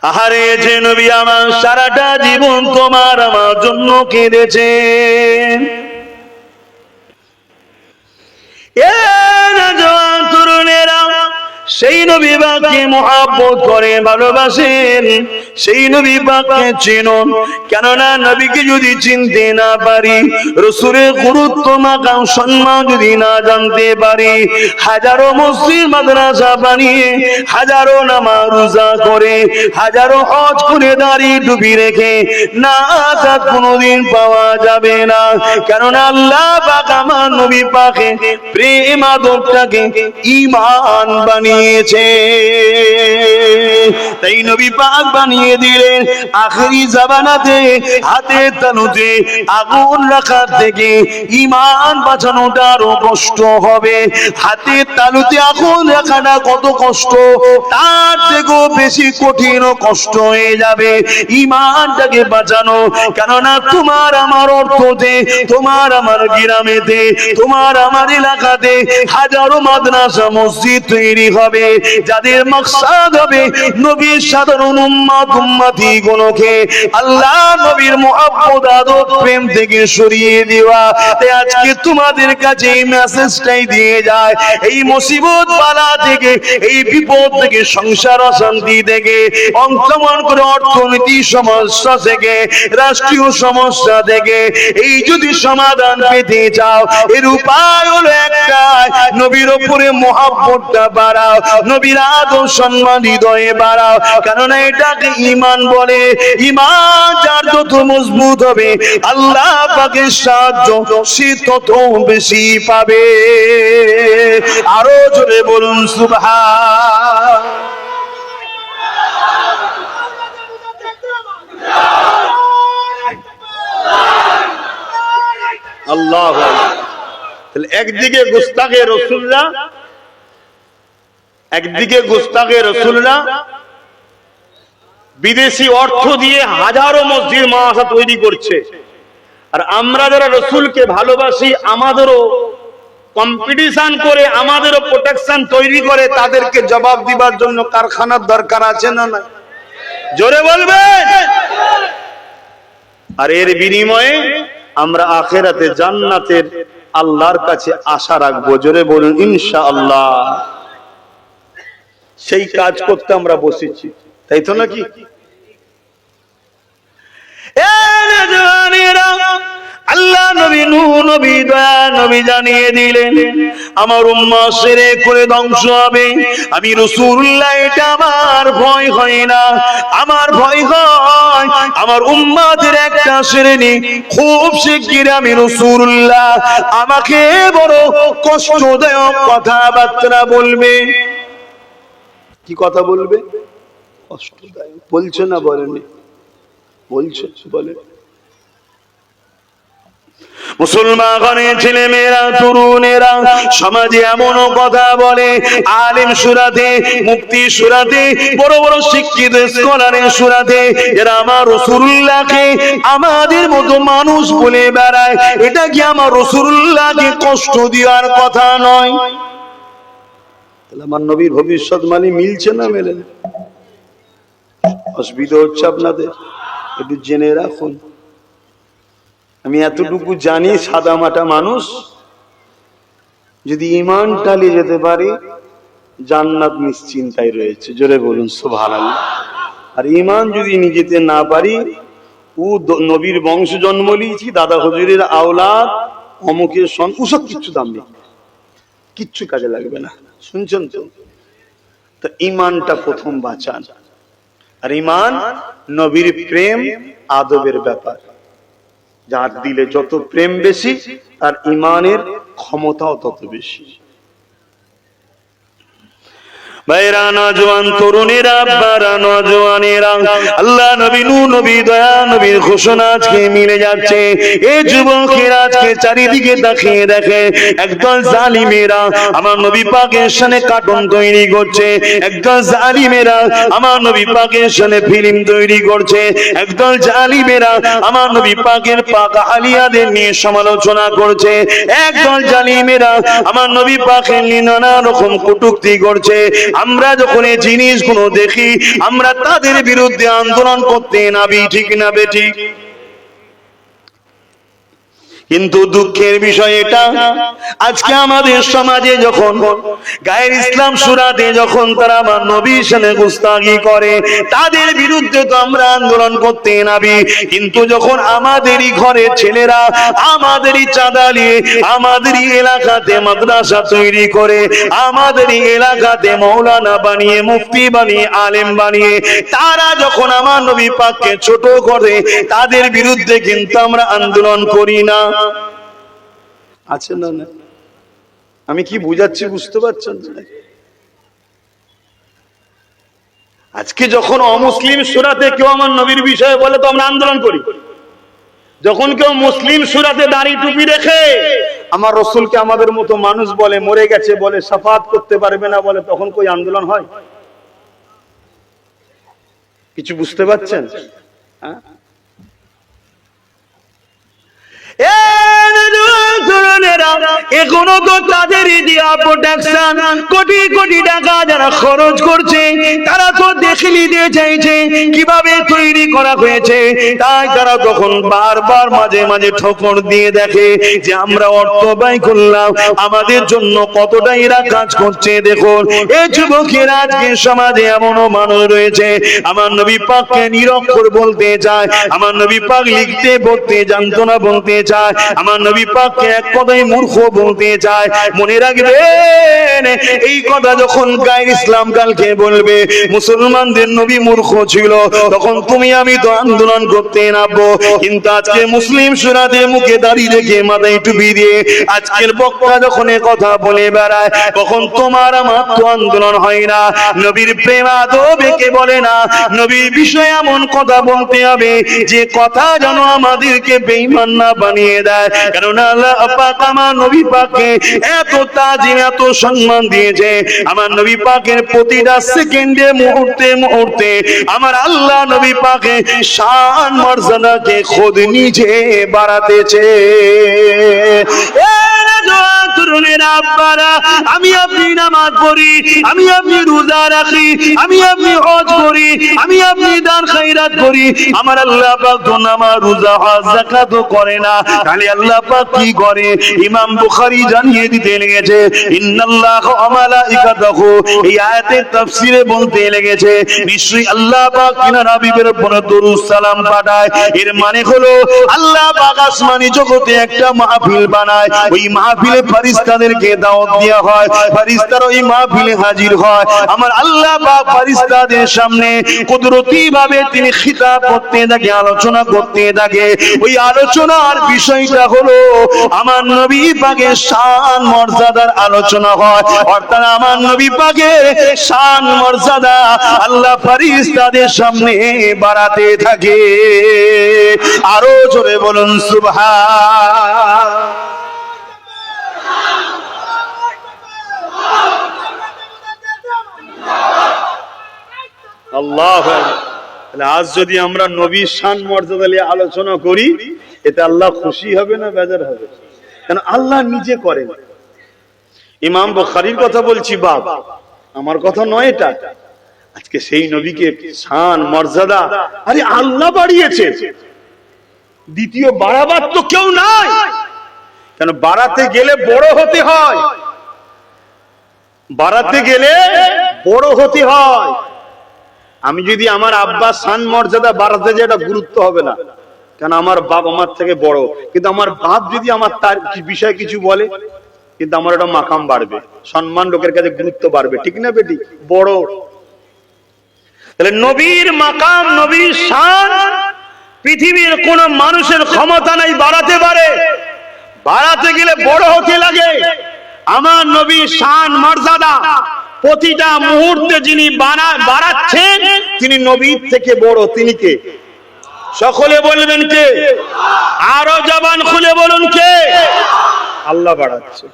আহারে যে নবী আমার সারাটা জীবন তোমার আমার জন্য কেঁদেছেন। এ নওজোয়ান তরুণেরা সেই নবী পাককে মহব্বত করে ভালোবাসেন, সেই নবী পাককে চিনুন। কেননা নবীকে যদি চিনতে না পারি, রাসূলের গুরুত্ব মাকাম সম্মান যদি না জানতে পারি, হাজারো মসজিদ মাদ্রাসা বানিয়ে, হাজারো নামাজ রোজা করে, হাজারো হজ করে, দাড়ি টুপি রেখে নাজাত কোনোদিন পাওয়া যাবে না। কেননা আল্লাহ পাক আমার নবী পাকে প্রেম আদবটাকে ঈমান বানিয়েছে। তাই নবী পাক বানিয়ে দিলেন আখেরি জামানাতে হাতে তালুতে আগুন রাখার থেকে ঈমান বাঁচানোটা আরো কষ্ট হবে। হাতে তালুতে আগুন রাখাটা কত কষ্ট, তার থেকেও বেশি কঠিন ও কষ্ট হয়ে যাবে ঈমানটাকে বাঁচানো। কেননা তোমার আমার অর্থতে, তোমার আমার গ্রামেতে, তোমার আমার এলাকাতে হাজারো মাদ্রাসা মসজিদ তৈরি হবে, যাদের মাকসাদ হবে নবীর সাধারণ উম্মত উম্মতি গুলোকে আল্লাহ নবীর মুহাব্বত আদব প্রেম থেকে সরিয়ে দেওয়া। তাই আজকে তোমাদের কাছে এই মেসেজটাই দিয়ে যায়, এই মুসিবত বালা থেকে, এই বিপদ থেকে, সংসার অশান্তি থেকে, অংশমান করে অর্থনীতি সমস্যা থেকে, রাষ্ট্রীয় সমস্যা থেকে এই যদি সমাধান পেতে চাও, এর উপায় হলো একটাই, নবীর উপরে মুহাব্বতটা বাড়াও, নবীর আদব সম্মান হৃদয়ে বাড়াও। কেননা এটাকে ঈমান বলে। ঈমান যার যত মজবুত হবে আল্লাহ পাকের সাহায্য সে তত বেশি পাবে। আরো জোরে বলুন সুবহান। আল্লাহু আকবার। তাহলে একদিকে গুস্তাখে রাসূলুল্লাহ, একদিকে গুস্তাখে রাসূলুল্লাহ বিদেশি অর্থ দিয়ে হাজারো মসজিদ মাদ্রাসা তৈরি করছে, আর আমরা যারা রাসূলকে ভালোবাসি আমাদেরও কম্পিটিশন করে, আমাদেরও প্রোটেকশন তৈরি করে, তাদেরকে জবাব দিবার জন্য কারখানার দরকার আছে না না? জোরে বলবেন। আর এর বিনিময়ে আমরা আখিরাতে জান্নাতের আল্লাহর কাছে আশা রাখবো। জোরে বলুন ইনশাআল্লাহ। সেই কাজ করতে আমরা বসেছি, তাই তো নাকি? আল্লাহ নবী নূহ নবী দয়া নবী জানিয়ে দিলেন আমার উম্মত শিরক করে ধ্বংস হবে। আমি রাসূলুল্লাহ, এটা আমার ভয় হয় না, আমার ভয় হয় আমার উম্মতের একটা শ্রেণী খুব শিগগির আমি রাসূলুল্লাহ আমাকে বড় কষ্টদায়ক কথাবার্তা বলবে। কি কথা বলবে? কষ্টদায়ক বলছে না? বলেনি? বলছে, বলে। মুসলমানের ছেলে মেয়েরা, তরুণেরা সমাজে এমন কথা বলে, আলেম সুরাতে, মুফতি সুরাতে, বড় বড় শিক্ষিত স্কলারের সুরাতে, এরা আমার রাসূলুল্লাহকে আমাদের মতো মানুষ বলে বেড়ায়। এটা কি আমার রাসূলুল্লাহকে কষ্ট দেওয়ার কথা নয়? তাহলে আমার নবীর ভবিষ্যৎবাণী মিলছে না মেলে না? অসুবিধা হচ্ছে আপনাদের, একটু জেনে রাখুন। আমি এতটুকু জানি, সাদা মাটা মানুষ যদি ঈমান টালিয়ে যেতে পারে জান্নাত নিশ্চিন্তায় রয়েছে। জোরে বলুন সুবহানাল্লাহ। আর ঈমান যদি নিজেতে না পারি, ও নবীর বংশ জন্ম নিয়েছি, দাদা হুজুরের আওলাদ, অমুকের সন, ওসব কিচ্ছু দাম নেই, কিচ্ছু কাজে লাগবে না। শুনছেন তো? তো ঈমানটা প্রথম বাঁচান। আর ঈমান নবীর প্রেম আদবের ব্যাপার। যার দিলে যত প্রেম বেশি তার ঈমানের ক্ষমতাও তত বেশি। ভাইরা, নওজোয়ান তরুণেরা, আব্বারা, নওজোয়ানেরা, আল্লাহ নবী নূহ নবী দয়া নবীর ঘোষণা আজকে মিলে যাচ্ছে। এই যুবকেরা আজকে চারিদিকে তাকিয়ে দেখে একদল জালিমেরা আমার নবী পাকের শানে কার্টুন তৈরি করছে, একদল জালিমেরা আমার নবী পাকের শানে ফিল্ম তৈরি করছে, একদল জালিমেরা আমার নবী পাকের পাক আলিয়াদের নিয়ে সমালোচনা করছে, একদল জালিমেরা আমার নবী পাকের নিয়ে নানা রকম কটূক্তি করছে, আমরা যখন এই জিনিসগুলো দেখি আমরা তাদের বিরুদ্ধে আন্দোলন করতে নাবি, ঠিক না বেঠিক? কিন্তু দুঃখের বিষয় এটা, আজকে আমাদের সমাজে যখন গায়ের ইসলাম সূরাতে যখন তারা আমার নবীর সামনে গুস্তাখি করে, তাদের বিরুদ্ধে তো আমরা আন্দোলন করতে নাবি, কিন্তু যখন আমাদেরই ঘরের ছেলেরা আমাদেরই চাঁদা নিয়ে আমাদেরই এলাকাতে মাদ্রাসা তৈরি করে, আমাদেরই এলাকাতে মৌলানা বানিয়ে, মুফতি বানিয়ে, আলেম বানিয়ে তারা যখন আমার নবী পাককে ছোট করে, তাদের বিরুদ্ধে কিন্তু আমরা আন্দোলন করি না। আছে না? না আমি কি বুঝাচ্ছি বুঝতে পারছেন? আজকে যখন অমুসলিম সূরাতে কেউ আমার নবীর বিষয়ে বলে তো আমরা আন্দোলন করি, যখন কেউ মুসলিম সূরাতে দাড়ি টুপি রেখে আমার রাসূলকে আমাদের মতো মানুষ বলে, মরে গেছে বলে, শাফাত করতে পারবে না বলে, তখন কই আন্দোলন হয়? কিছু বুঝতে পারছেন? হ্যাঁ, এখনো তো তাদেরই দিয়া প্রোটেকশন, কোটি কোটি টাকা যারা খরচ করছে তারা তো দেখে নিতে চাইছে কিভাবে তৈরি করা হয়েছে, তাই তারা তখন বারবার মাঝে মাঝে ঠোকর দিয়ে দেখে যে আমরা অর্থ ব্যয় করলাম, আমাদের জন্য কতটা এরা কাজ করছে। দেখুন এই যুবকেরা আজকে সমাজে এমনও মানুষ রয়েছে আমার নবী পাককে নিরক্ষর বলতে চায়, আমার নবী পাক লিখতে পড়তে জানতো না বলতে চায়, আমার নবী পাককে এক কথায় মূর্খ বলতে চায়। মনে রাখবেন এই কথা যখন গায়ের ইসলাম কালকে বলবে মুসলমানদের নবী মূর্খ ছিল, তখন তুমি আমি তো আন্দোলন করতে নামবো। কিন্তু আজকে মুসলিম সূরাতে মুখে দাড়ি রেখে মাথায় টুপি দিয়ে আজকের বক্তা যখন কথা বলে বেড়ায়, তখন তোমার আমার তো আন্দোলন হয় না। নবীর প্রেম আদবেকে বলে না, নবীর বিষয়ে এমন কথা বলতে হবে যে কথা যেন আমাদেরকে বেঈমান না বানিয়ে দেয়। কারণ আল্লাহ পাক আমার নবী পাককে এত তাজিম, এত সম্মান দিয়েছে, আমার নবী পাকের প্রতিটা সেকেন্ডে, মুহূর্তে মুহূর্তে আমার আল্লাহ নবী পাকের শান মর্যাদাকে খোদ নিজে বাড়াতেছে। আমি আপনি নামাজ পড়ি, আমি আপনি রোজা রাখি, আমি আপনি হজ করি, আমি আপনি দান খায়রাত করি, আমার আল্লাহ পাক তো নামাজ রোজা হজ যাকাত করে না, তাহলে আল্লাহ পাক কি করে? ইমাম বুখারী জানিয়ে দিতে লেগেছে ইন্নাল্লাহা ওয়া মালাইকাতাহু, এই আয়াতের তাফসীরে বলতে লেগেছে নিশ্চয়ই আল্লাহ পাক তিনার হাবিবের উপর দরুদ সালাম পাঠায়। এর মানে হলো আল্লাহ পাক আসমানি জগতে একটা মাহফিল বানায়, ওই মাহফিলে ফেরেশতাদেরকে দাওয়াত দেওয়া হয়, ফেরেশতারা ওই মাহফিলে হাজির হয়, আমার আল্লাহ পাক ফেরেশতাদের সামনে কুদরতি ভাবে তিনি খিতাব করতে থাকে, আলোচনা করতে থাকে। ওই আলোচনার বিষয়টা হলো আমার নবী পাকের শান মর্যাদার আলোচনা হয়, অর্থাৎ আমার নবী পাকের শান মর্যাদা আল্লাহ ফেরেশতাদের সামনে বাড়াতে থাকে। আরো জোরে বলুন সুবহান। আল্লাহ, আজ যদি আমরা নবীর শান মর্যাদা নিয়ে আলোচনা করি, এতে আল্লাহ খুশি হবে না বেজার হবে? কারণ আল্লাহ নিজে করেন। ইমাম বুখারীর কথা বলছি বাপ, আমার কথা নয় এটা। আজকে সেই নবীকে শান মর্যাদা আরে আল্লাহ বাড়িয়েছে, দ্বিতীয় বাড়াবার তো কেউ নাই। কেন বাড়াতে গেলে বড় হতে হয়, বাড়াতে গেলে বড় হতে হয়। আমি যদি আমার আব্বার শান মর্যাদা বাড়াতে যাই, এটা গুরুত্ব হবে না, কেন আমার বাপ আমার থেকে বড়। কিন্তু আমার বাপ যদি আমার তার বিষয়ে কিছু বলে, কিন্তু আমার একটা মাকাম বাড়বে, সম্মান লোকের কাছে গুরুত্ব বাড়বে, ঠিক না বেটি? বড় তাহলে নবীর মাকাম, নবীর শান পৃথিবীর কোন মানুষের ক্ষমতা নাই বাড়াতে পারে। বাড়াতে গেলে বড় হতে লাগে। আমার নবীর শান মর্যাদা প্রতিটা মুহূর্তে যিনি বাড়াচ্ছেন, তিনি নবীর থেকে বড়। তিনি কে? সকলে বলবেন কে? আরো জবান খুলে বলুন কে? আল্লাহ বাড়াচ্ছে।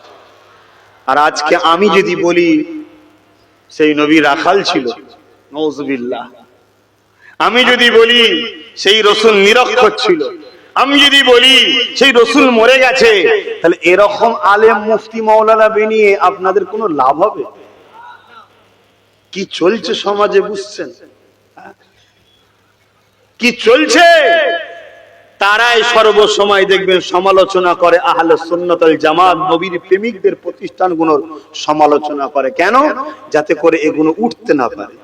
আর আজকে আমি যদি বলি সেই নবী রাখাল ছিল, নাউযুবিল্লাহ, আমি যদি বলি সেই রাসূল নিরক্ষর ছিল, আমি যদি বলি সেই রাসূল মরে গেছে, তাহলে এরকম আলেম মুফতি মাওলানা বানিয়ে আপনাদের কোনো লাভ হবে? কি চলছে সমাজে বুঝছেন? কি চলছে? তারাই সর্বসময় দেখবেন সমালোচনা করে আহলে সুন্নাত ওয়াল জামাত, নবীর প্রেমিকদের প্রতিষ্ঠানগুলোর সমালোচনা করে। কেন? যাতে করে এগুলো উঠতে না পারে,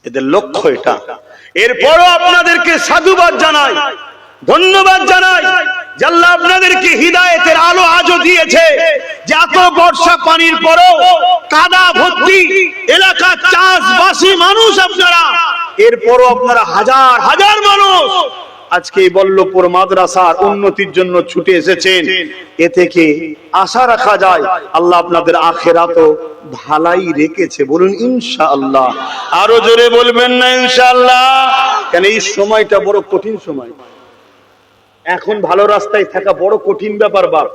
এদের লক্ষ্য এটা। এরপরও আপনাদেরকে সাধুবাদ জানাই, ধন্যবাদ জানাই যে আল্লাহ আপনাদেরকে হিদায়েতের আলো আজও দিয়েছে, যে এত বর্ষা পানির পরও কাদা ভর্তি এলাকা, চাষবাসী মানুষ আপনারা, এরপরও আপনারা হাজার হাজার মানুষ আজকে এই বল্লভপুর মাদ্রাসার উন্নতির জন্য ছুটে এসেছেন। এ থেকে আশা রাখা যায় আল্লাহ আপনাদের আখিরাতও ভালাই রেখেছে। বলুন ইনশাআল্লাহ। আরো জোরে বলবেন না ইনশাআল্লাহ? কেন এই সময়টা বড় কঠিন সময়। এখন ভালো রাস্তায় থাকা বড় কঠিন ব্যাপার বাপ।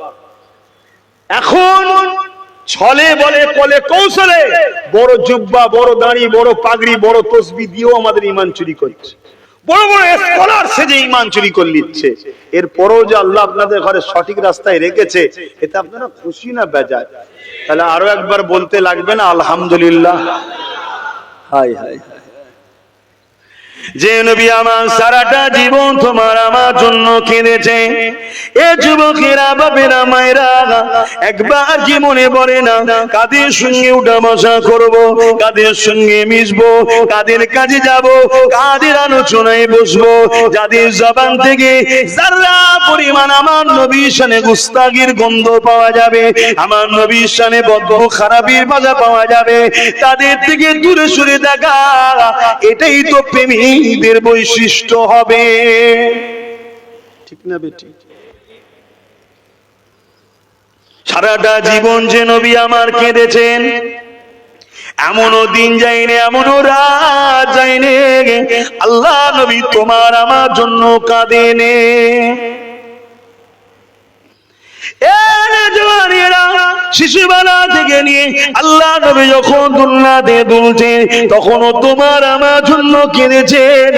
এখন ছলে বলে কলে কৌশলে বড় জুব্বা, বড় দাড়ি, বড় পাগড়ি, বড় তসবি দিয়েও আমাদের ঈমান চুরি করছে। বড় বড় স্কলার সেজে ঈমান চুরি করে নিচ্ছে। এরপরও যে আল্লাহ আপনাদের ঘরে সঠিক রাস্তায় রেখেছে, এতে আপনারা খুশি না বেজার? তাহলে আরো একবার বলতে লাগবে না আলহামদুলিল্লাহ? হায় হায়, যে নবী আমার সারাটা জীবন তোমার আমার জন্য কেঁদেছে। এ যুবকেরা, বাবেরা, মায়েরা, একবার কি মনে পড়ে না কাদের সঙ্গে উঠা বসা করব, কাদের সঙ্গে মিশবো, কাদের কাজে যাব, কাদের আলোচনায় বসবো, যাদের জবান থেকে যারা পরিমাণ আমার নবীর শানে গুস্তাগির গন্ধ পাওয়া যাবে, আমার নবীর শানে বদবু খারাপির ভাষা পাওয়া যাবে, তাদের থেকে দূরে সরে থাকা, এটাই তো প্রেমীদের বৈশিষ্ট্য হবে। ঠিক না বেটি? সারাটা জীবন যে নবী আমার কেঁদেছেন, এমনও দিন যায়নি, এমনও রাত যায়নি আল্লাহ নবী তোমার আমার জন্য কাঁদেনে। শিশুবেলা থেকে নিয়ে আল্লাহ নবী যখন দুনিয়াতে দুলছেন, তখনও তোমার আমার জন্য কেঁদেছেন।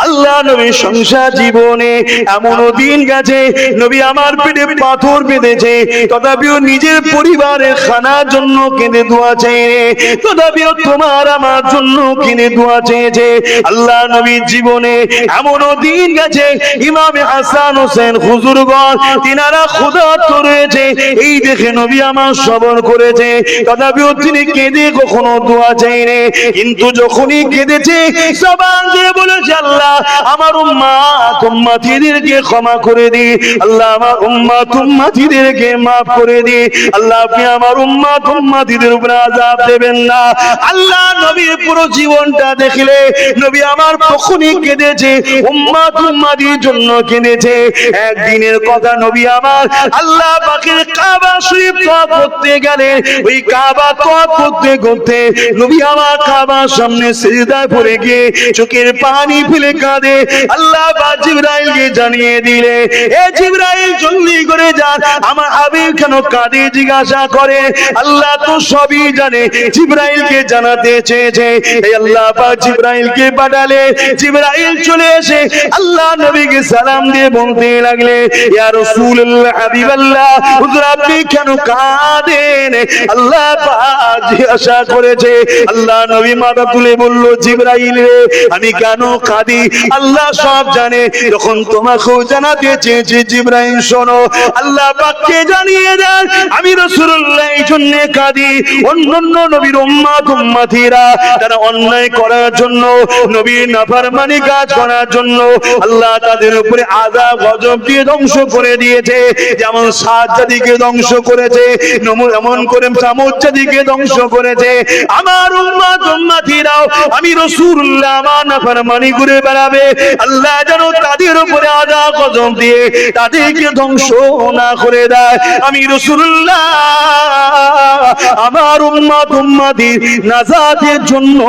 আল্লাহ নবী সংসার জীবনে এমনও দিন গেছে নবী আমার পেটে পাথর বেঁধেছে, তথাপিও নিজের পরিবারের খানার জন্য কেঁদে দোয়া চেয়ে, তথাপিও তোমার আমার জন্য কেঁদে দোয়া চেয়েছে। আল্লাহ নবীর জীবনে এমনও দিন গেছে ইমামে হাসান হোসেন হুজুরগণ তিনারা ক্ষুধার্ত রয়েছে, এই দেখে নবী আমার শ্রবণ করেছে, তথাপিও তিনি কেঁদে কখনো দোয়া চাইনি। কিন্তু যখনই কেঁদেছে জবান দিয়ে বলেছে আল্লাহ আমার উম্মাত উম্মতিদেরকে ক্ষমা করে দি, আল্লাহ আমার উম্মাত উম্মতিদেরকে মাফ করে দি, আল্লাহ আপনি আমার উম্মাত উম্মতিদের উপর আযাব দেবেন না। আল্লাহ নবীর পুরো জীবনটা দেখলে নবী আমার কখনই কেঁদেছে উম্মাত উম্মতির জন্য কেঁদেছে। একদিনের কথা নবী আমার আল্লাহ পাকের কাবা শরীফ তওয়াফ করতে গেলেন, ওই কাবা তওয়াফ করতে করতে নবী আমার কাবার সামনে সিজদায় পড়ে গিয়ে চোখের পানি ফেলে কাঁদে। আল্লাহ পাক জিবরাইলকে জানিয়ে দিলে, এ জিবরাইল জলদি করে যান, আমার হাবিব কেন কাঁদে জিজ্ঞাসা করে। আল্লাহ তো সবই জানে, জিবরাইলকে জানাতে চেয়েছে, এই আল্লাহ পাক জিবরাইলকে পাঠালে। জিবরাইল চলে এসে আল্লাহ নবীকে সালাম দিয়ে বলতে লাগলে, ইয়া রাসূলুল্লাহ হাবিবাল্লাহ, হুজুর আপনি কেন কাঁদেন? আল্লাহ পাক জিজ্ঞাসা করেছে। আল্লাহ নবী মাথা তুলে বলল, জিবরাইল রে আমি কেন কাঁদি আল্লাহ সব জানে। যখন তোমাকেও জানাতে চেয়েছি জিবরাইল শোনো, আল্লাহ পাককে জানিয়ে দেন আমি রাসূলুল্লাহ এই জন্য কাঁদি, অন্যান্য নবীর উম্মত উম্মতিরা তারা অন্যায় করার জন্য, নবীর নাফরমানি কাজ করার জন্য আল্লাহ তাদের উপরে আযাব গজব দিয়ে ধ্বংস করে দিয়েছে। যেমন সাত জাতিকে ধ্বংস করেছে, এমন করে সামুদ জাতিকে ধ্বংস করেছে। আমার উম্মত উম্মতিরাও আমি রাসূলুল্লাহ আমার নাফরমানি করে বেড়াবে, আল্লাহ যেন তাদের উপরে আযাব গজব দিয়ে তাদেরকে ধ্বংস না করে দেয়। আমি রাসূলুল্লাহ আমার উম্মত উম্মতির নাজাতের জন্য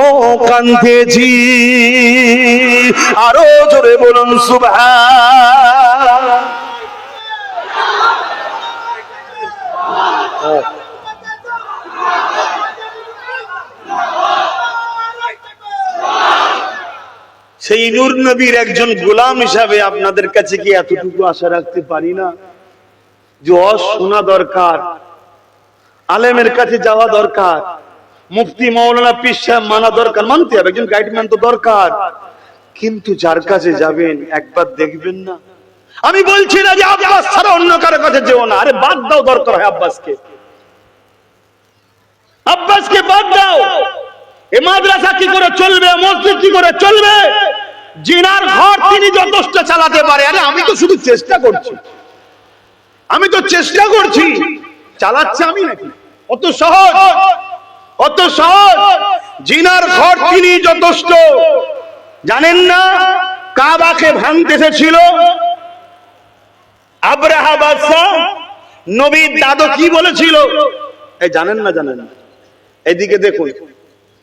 কাঁদতেছি। আরো জোরে বলুন সুবহান। সেই নূর নবীর একজন গোলাম হিসাবে আপনাদের কাছে কি এতটুকু আশা রাখতে পারি না যে শোনা দরকার, আলেমের কাছে যাওয়া দরকার, মুফতি মাওলানা পীর সাহেব মানা দরকার, মানতে হবে, একজন গাইডম্যান তো দরকার, কিন্তু যার কাছে যাবেন একবার দেখবেন না। আমি বলছি না যে আব্বাস ছাড়া অন্য কারো কাছে যেও না, আরে বাদ দাও, দরকার হয় আব্বাসকে, আব্বাসকে বাদ দাও। এ মাদ্রাসা কি করে চলবে, মসজিদ কি করে চলবে? জিনার ঘর তিনি যথেষ্ট চালাতে পারে। আরে আমি তো শুধু চেষ্টা করছি, আমি তো চেষ্টা করছি, চালাচ্ছে আমি নাকি? অত সহজ, অত সহজ। জিনার ঘর তিনি যথেষ্ট। জানেন না কাবাকে ভাঙতে এসেছিল আব্রাহা বাদশা, নবীর দাদু কি বলেছিল? এই জানেন না? জানেন না? এদিকে দেখুন,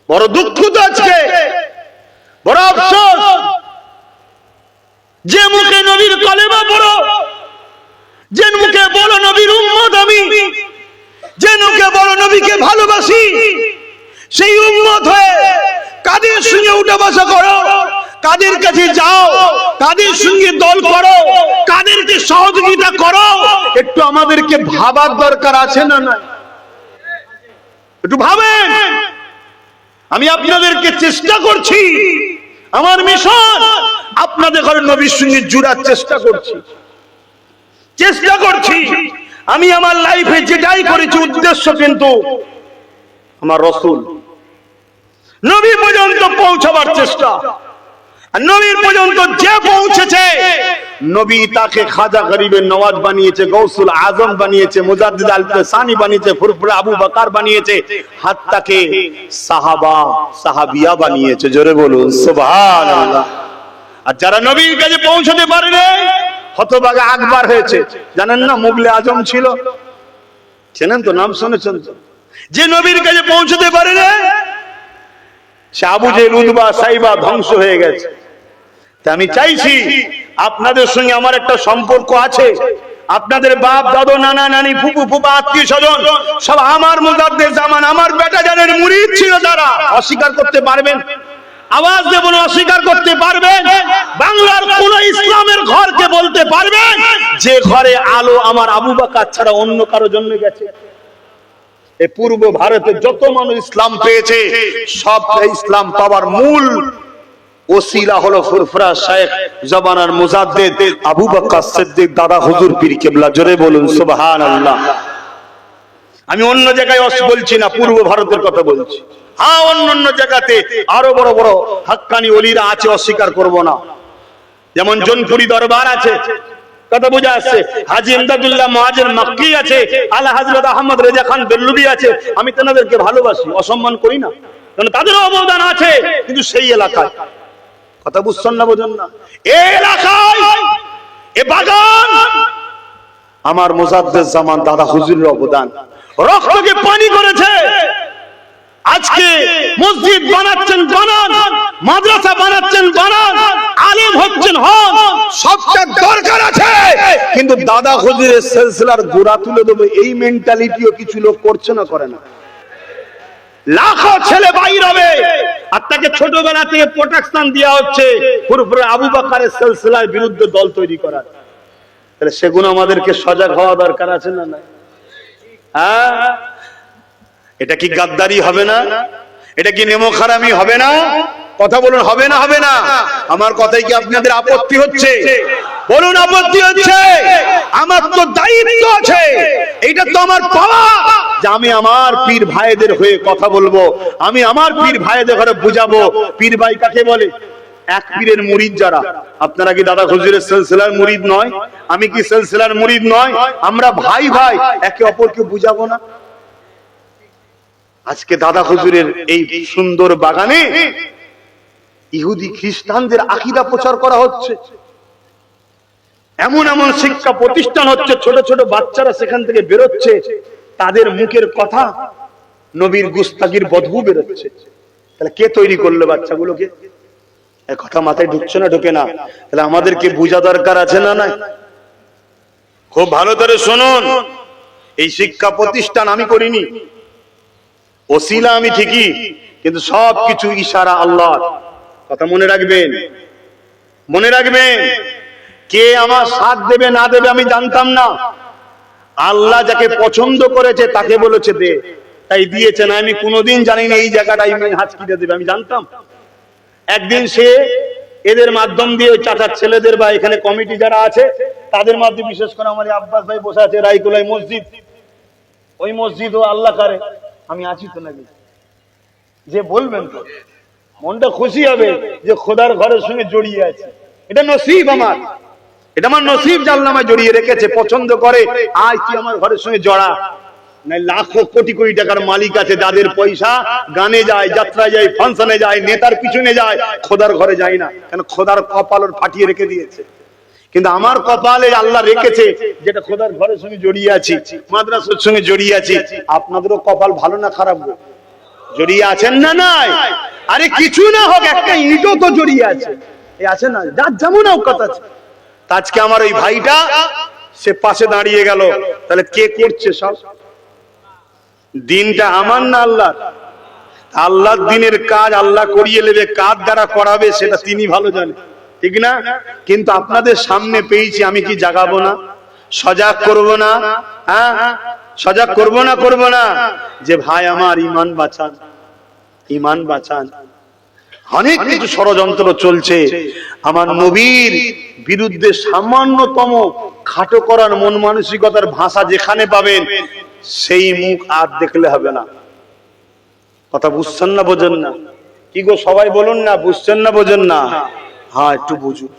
বড় দুঃখ তো আজকে, বড় আফসোস, যে মুখে নবীর কলেমা পড়ো, যে মুখে বলো নবীর উম্মত আমি, যে মুখে বলো নবীকে ভালোবাসি, সেই উম্মত হয়ে কাদের সঙ্গে উঠা বসা করো, কাদের কাছে যাও, কাদের সঙ্গে দল করো, কাদেরকে সহযোগিতা করো, একটু আমাদেরকে ভাবার দরকার আছে না? না, একটু ভাবেন। আমি আপনাদেরকে চেষ্টা করছি, আমার মিশন আপনাদের ঘরে নবীর সঙ্গে জুড়ার চেষ্টা করছি, চেষ্টা করছি। আমি আমার লাইফে যেটাই করেছি উদ্দেশ্য কিন্তু আমার রাসূল নবী পর্যন্ত পৌঁছাবার চেষ্টা। আর নবীর পর্যন্ত যে পৌঁছেছে, নবী তাকে খাজা গরিবের নওয়াজ বানিয়েছে, গৌসুল আজম বানিয়েছে, মুজাদ্দিদ আল-সানি বানিয়েছে, ফুরফুরা আবু বকর বানিয়েছে, হাত্তাকে সাহাবা সাহাবিয়া বানিয়েছে। জোরে বলুন সুবহানাল্লাহ। আর যারা নবীর কাছে পৌঁছতে পারেনি, হতভাগা আকবর হয়েছে। জানেন না মুগলে আজম ছিল, চেনেন তো, নাম শুনেছেন তো? যে নবীর কাছে পৌঁছতে পারেনি, সে আবু জেহেল, উতবা, সাইবা ধ্বংস হয়ে গেছে। তা আমি চাইছি আপনাদের সঙ্গে আমার একটা সম্পর্ক আছে, আপনাদের বাপ দাদু নানা নানি ফুপু ফুপা আত্মীয় স্বজন সব আমার মুজাদ্দেদ জামান, আমার বেটা জানের মুরিদ ছিল। তারা অস্বীকার করতে পারবেন? আওয়াজ দেব না, অস্বীকার করতে পারবেন? বাংলার কোন ইসলামের ঘরকে বলতে পারবেন যে ঘরে আলো আমার আবু বকর ছাড়া অন্য কারো জন্য গেছে? এই পূর্ব ভারতে যত মানুষ ইসলাম পেয়েছে, সব ইসলাম পাওয়ার মূল ওসিলা হলো ফুরফুরা শেখ জবানার মুজাদ্দেদ আবু বকর সিদ্দিক দাদা হুজুর পীর কিবলা। জোরে বলুন সুবহানাল্লাহ। আমি অন্য জায়গায় বলছি না, পূর্ব ভারতের কথা বলছি। হ্যাঁ, অন্য জায়গাতে আরো বড় বড় হাক্কানি ওলিরা আছে, অস্বীকার করব না। যেমন জনপুরি দরবার আছে, কথা বোঝা আসছে, হাজী ইমদাদুল্লাহ মুহাজির মক্কি আছে, আলা হযরত আহমদ রেজা খান বেরলুবি আছে। আমি তাদেরকে ভালোবাসি, অসম্মান করি না, কারণ তাদেরও অবদান আছে। কিন্তু সেই এলাকায়, কথা বুঝছেন না, বোঝেন না, এই এলাকায় এ বাগান আমার মুজাদ্দেদ জামান দাদা হুজুরের অবদান, রক্তকে পানি করেছে। আজকে মসজিদ বানাচ্ছেন বানান, মাদ্রাসা বানাচ্ছেন বানান, আলেম হচ্ছেন হন, সবটা দরকার আছে, কিন্তু দাদা হুজুরের সিলসিলার গোড়া তুলে দেবো এই মেন্টালিটিও কিছু লোক করছে না, করে না। লাখো ছেলে বাইর হবে আর তাকে ছোটবেলা থেকে প্রোটেকশন দেওয়া হচ্ছে ফুরফুরা আবু বকরের সিলসিলার বিরুদ্ধে দল তৈরি করার। তাহলে সেগুলো আমাদেরকে সজাগ হওয়া দরকার আছে না? না, হ্যাঁ, এটা কি গাদ্দারি হবে না? এটা কি নেমোখারামি হবে না? কথা বলুন, হবে না? হবে না? আমার কথাই কি আপনাদের আপত্তি হচ্ছে? বলুন, আপত্তি হচ্ছে? আমার তো দায়িত্ব আছে, এটা তো আমার পাওয়া যে আমি আমার পীর ভাইদের হয়ে কথা বলবো, আমি আমার পীর ভাইদের ঘরে বুঝাবো। পীর ভাই কাকে বলে? এক পীরের মুরিদ যারা। আপনারা কি দাদা হুজুরের সিলসিলার মুরিদ নয়? আমি কি সিলসিলার মুরিদ নয়? আমরা ভাই ভাই, একে অপরকে বুঝাবো না? আজকে দাদা হুজুরের এই সুন্দর বাগানে ইহুদি খ্রিস্টানদের আকীদা প্রচার করা হচ্ছে, এমন এমন শিক্ষা প্রতিষ্ঠান হচ্ছে, ছোট ছোট বাচ্চারা সেখান থেকে বেরোচ্ছে, তাদের মুখের কথা নবীর গুস্তাগির বদবু বেরোচ্ছে। তাহলে কে তৈরি করলো বাচ্চাগুলোকে? এই কথা মাথায় ঢুকছে না? ঢোকে না? তাহলে আমাদেরকে বোঝা দরকার আছে না? নাই? খুব ভালো করে শুনুন, এই শিক্ষা প্রতিষ্ঠান আমি করিনি, ওসিলা আমি ঠিকই, কিন্তু সবকিছু ইশারা আল্লাহর। কথা মনে রাখবেন, মনে রাখবেন। কে আমার সাথ দেবে না দেবে আমি জানতাম না, আল্লাহ যাকে পছন্দ করেছে তাকে বলেছে দে। তাই দিয়েছেন। আমি কোনোদিন জানি না এই জায়গাটাই হাত কিনে দেবে, আমি জানতাম। একদিন সে এদের মাধ্যম দিয়ে ওই চাচার ছেলেদের বা এখানে কমিটি যারা আছে তাদের মাধ্যমে, বিশেষ করে আমার আব্বাস ভাই বসে আছে রাইকুলাই মসজিদ, ওই মসজিদ ও আল্লাহ করে আমি আছি তো নাকি, যে বলবেন তো মনটা খুশি হবে যে খোদার ঘরের সঙ্গে জড়িয়ে আছে। এটা নসিব আমার, এটা আমার নসিব, জালনামায় জড়িয়ে রেখেছে, পছন্দ করে আজ তুই আমার ঘরের সঙ্গে জড়া। নাই লাখো কোটি কোটি টাকার মালিক আছে যাদের পয়সা গানে যায়, যাত্রায় যায়, ফাংশনে যায়, নেতার পিছনে যায়, খোদার ঘরে যায় না। কেন? খোদার কপাল ওর ফাটিয়ে রেখে দিয়েছে। কিন্তু আমার কপালে আল্লাহ রেখেছে যেটা খোদার ঘরের সঙ্গে জড়িয়ে আছি, মাদ্রাসার সঙ্গে জড়িয়ে আছি। আপনাদেরও কপাল ভালো না খারাপ? জড়িয়ে আছেন না? নাই? আরে কিছু না হোক একটা ইটও তো জড়িয়ে আছে, এই আছে না, যার যেমন অবকাশ আছে। আজকে আমার ওই ভাইটা সে পাশে দাঁড়িয়ে গেল, তাহলে কে করছে সব? দিনটা আমার না আল্লাহর? আল্লাহর দিনের কাজ আল্লাহ করিয়ে নেবে, কার দ্বারা করাবে সেটা তিনি ভালো জানেন, ঠিক না? কিন্তু আপনাদের সামনে পেয়েছি, আমি কি জাগাবো না, সজাগ করব না? হ্যাঁ, সজাগ করব না? করব না যে ভাই আমার ঈমান বাঁচান, ঈমান বাঁচান। অনেক কিছু ষড়যন্ত্র চলছে, আমার নবীর বিরুদ্ধে সামান্যতম খাটো করার মন মানসিকতার ভাষা যেখানে পাবেন সেই মুখ আর দেখলে হবে না। কথা বুঝছেন না বোঝেন না? কি গো সবাই বলুন না, বুঝছেন না বোঝেন না? হ্যাঁ একটু বুঝুন,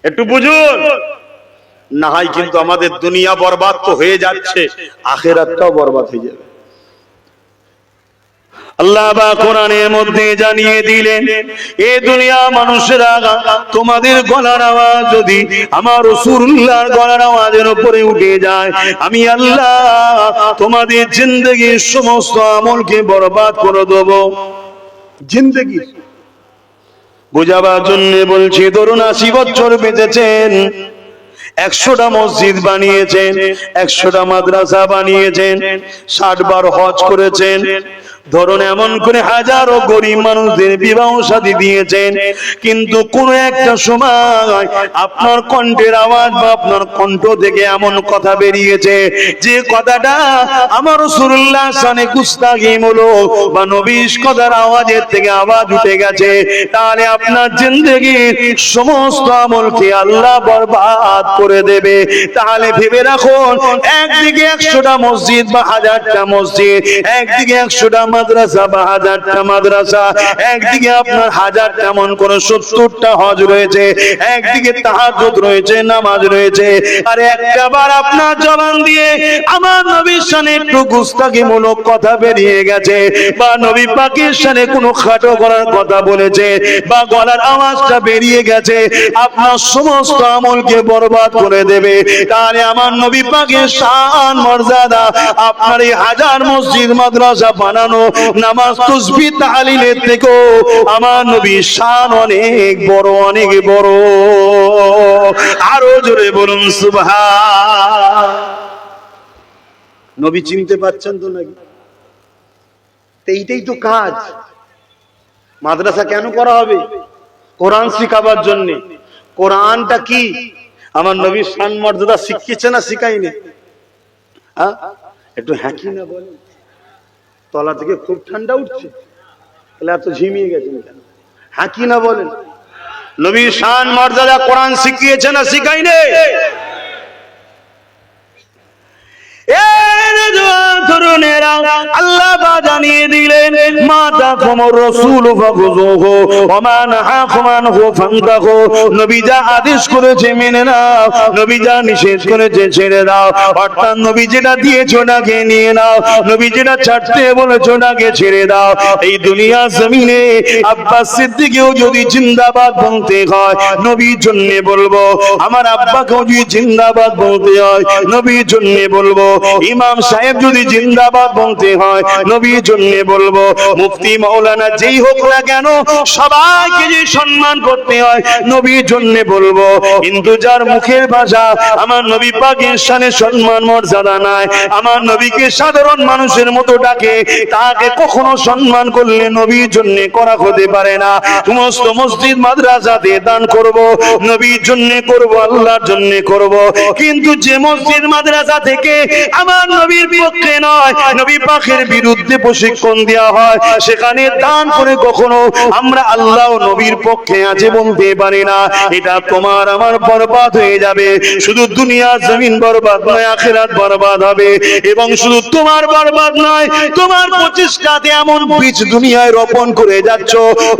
একটু বুঝুন, না হয় কিন্তু আমাদের দুনিয়া বরবাদ তো হয়ে যাচ্ছে, আখিরাতটাও বরবাদ হয়ে যাবে। আল্লাহ বা কোরআনের মধ্যে জানিয়ে দিলেন, এ দুনিয়া মানুষেরা তোমাদের গলার আওয়াজ যদি আমার রাসূলুল্লাহর গলার আওয়াজের উপরে উঠে যায়, আমি আল্লাহ তোমাদের জিন্দেগির সমস্ত আমলকে বরবাদ করে দেব। জিন্দেগি বোঝাবার জন্য বলছি, ধরুন 80 বছর বেঁচেছেন, 100টা মসজিদ বানিয়েছেন, 100টা মাদ্রাসা বানিয়েছেন, 60 বার হজ করেছেন, ধরুন এমন করে হাজারো গরিব মানুষদের বিবাহ শাদী দিয়েছেন, কিন্তু কোন একটা সময় আপনার কণ্ঠের আওয়াজ বা আপনার কণ্ঠ থেকে এমন কথা বেরিয়েছে যে কথাটা আমার রাসূলুল্লাহ শানে গুস্তাখিমূলক বা নবীর কথার আওয়াজের থেকে আওয়াজ উঠে গেছে, তাহলে আপনার জিন্দেগির সমস্ত আমলকে আল্লাহ বরবাদ করে দেবে। তাহলে ভেবে রাখুন, একদিকে 100টা মসজিদ বা 1000টা মসজিদ, একদিকে 100টা মাদ্রাসা বা 1000টা মাদ্রাসা, একদিকে আপনার 1000টা মন করে 70টা হজ রয়েছে, একদিকে তাহাজ্জুদ রয়েছে, নামাজ রয়েছে, আর একবার আপনার জবান দিয়ে আমার নবীর শানে একটু গুস্তাখিমূলক কথা বেরিয়ে গেছে বা নবী পাকের শানে কোনো খাটো করার কথা বলেছে বা গলার আওয়াজটা বেরিয়ে গেছে, আপনার সমস্ত আমলকে বরবাদ করে দেবে। তাহলে আমার নবী পাকের শান মর্যাদা, আপনার এই 1000 মসজিদ মাদ্রাসা বানানো, নামাজ তাসবিহ তাহলিলের থেকেও আমার নবীর শান অনেক বড়, অনেক বড়। আরো জোরে বলুন সুবহান। নবী চিনতে পারছেন তো নাকি? এইটাই তো কাজ। মাদ্রাসা কেন করা হবে? কোরআন শিখাবার জন্য। কোরআনটা কি আমার নবীর শান মর্যাদা শিখিয়েছে না শিখাইনি? হ্যাঁ, একটু হ্যাঁকি না বলেন। তলা থেকে খুব ঠান্ডা উঠছে, তাহলে এত ঝিমিয়ে গেছেন কেন? হ্যাঁ কি না বলেন? নবীর শান মর্যাদা কোরআন শিখিয়েছে না শিখাইনি? আল্লাহ জানিয়ে দিলেন, মাতা কুমুর রাসূল ফাখুযুহু ওয়া মা নাহাকুম আনহু ফান্তাহু। নবী যা আদেশ করেছে মেনে নাও, নবী যা নিষেধ করেছে ছেড়ে দাও। অর্থাৎ নবী যেটা দিয়েছে ওটাকে নিয়ে নাও, নবী যেটা ছাড়তে বলেছে ওটাকে ছেড়ে দাও। এই দুনিয়া জমিনে আব্বাস সিদ্দিকীও যদি জিন্দাবাদ বলতে হয় নবীর জন্য বলবো, আমার আব্বাকেও যদি জিন্দাবাদ বলতে হয় নবীর জন্য বলবো, ইমাম সাহেব যদি জিন্দাবাদ বলতে হয় নবীর জন্য বলবো, মুফতি মাওলানা যেই হোক না কেন সবাইকে যে সম্মান করতে হয় নবীর জন্য বলবো। কিন্তু যার মুখের ভাষা আমার নবী পাকের শানে সম্মান মর্যাদা নাই, আমার নবীকে সাধারণ মানুষের মতো ডাকে, তাকে কখনো সম্মান করলে নবীর জন্য করা হতে পারে না। সমস্ত মসজিদ মাদ্রাসাতে দান করব, নবীর জন্য করব, আল্লাহর জন্য করব। কিন্তু যে মসজিদ মাদ্রাসা থেকে আমার নবীর পক্ষে নয়, হয়, নবী পাকের বিরুদ্ধে প্রশিক্ষণ দেওয়া হয়, সেখানে দান করে কখনো আমরা আল্লাহ ও নবীর পক্ষে আছে বলতে পারি না। এটা তোমার আমার বরবাদ হয়ে যাবে। শুধু দুনিয়া জমিন বরবাদ নয়, আখিরাত বরবাদ হবে। এবং শুধু তোমার বরবাদ নয়, তোমার প্রচেষ্টাতে এমন বীজ দুনিয়ায় রোপণ করে যাচ্ছ,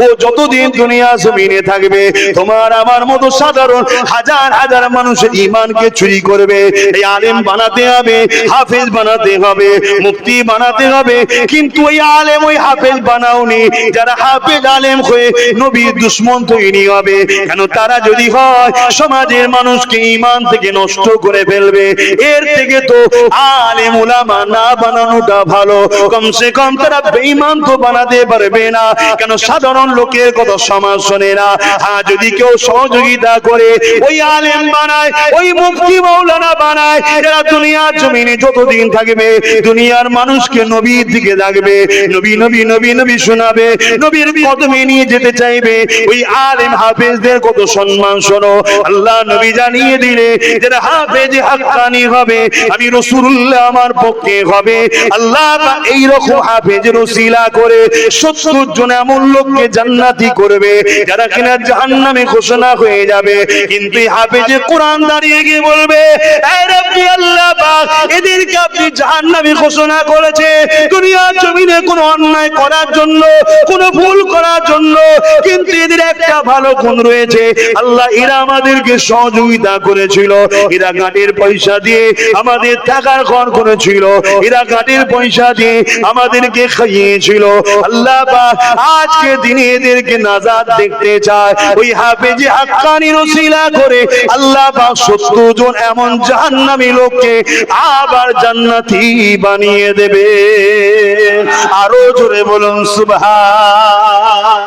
ও যতদিন দুনিয়া জমিনে থাকবে তোমার আমার মতো সাধারণ হাজার হাজার মানুষের ঈমানকে চুরি করবে। এই আলেম বানাতে হবে, হাফেজ বানাতে হবে, মুফতি বানাতে হবে, কিন্তু ওই আলেম ওই হাফেজ বানাওনি যারা হাফেজ আলেম হয়ে নবীর দুশমন তৈরি হবে। কেন? তারা যদি হয় সমাজের মানুষকে ঈমান থেকে নষ্ট করে ফেলবে। এর থেকে তো আলেম উলামা না বানানোটা ভালো। কমসে কম তারা বেঈমান তো বানাতে পারবে না। কেন? সাধারণ লোকের কথা সমাজ শোনে না। হ্যাঁ, যদি কেউ সহযোগিতা করে ওই আলেম বানায়, ওই মুফতি মাওলানা বানায়, যারা দুনিয়ার জমিনে যতদিন থাকবে দুনিয়ার মানুষকে নবীর দিকে ডাকবে, নবী নবী নবী নবী শোনাবে, নবীর কদমে নিয়ে যেতে চাইবে, ওই আলেম হাফেজদের কত সম্মান শোনো। আল্লাহ নবী জানিয়ে দিলে যারা হাফেজ হাক্কানি হবে, আমি রাসূলুল্লাহ আমার পক্ষে হবে। আল্লাহ এই রকম হাফেজের ওসিলা করে 70 জন এমন লোককে জান্নাতি করবে যারা কিনা জাহান্নামে ঘোষণা হয়ে যাবে। কিন্তু হাফেজে কোরআন দাঁড়িয়ে গিয়ে বলবে, এ রব্বি আল্লাহ পাক, এদেরকে আপনি জাহান্নামে ঘোষণা করেছে দুনিয়ার জমিনে কোনো অন্যায় করার জন্য, কোনো ভুল করার জন্য, কিন্তু এদের একটা ভালো গুণ রয়েছে, আল্লাহ এরা আমাদেরকে সহযোগিতা করেছিল, এরা গাঁটের পয়সা দিয়ে আমাদের থাকার ঘর করেছিল, এরা গাঁটের পয়সা দিয়ে আমাদেরকে খাইয়েছিল। আল্লাহ পাক আজকে দিনে এদেরকে নাজাত দেখতে চায়। ওই হাফেজে হাক্কানি ওসিলা করে আল্লাহ পাক 70 জন এমন জাহান্নামী লোককে আবার জান্নাতি বানিয়ে দেবে। আরো জোরে বলুন সুবহান।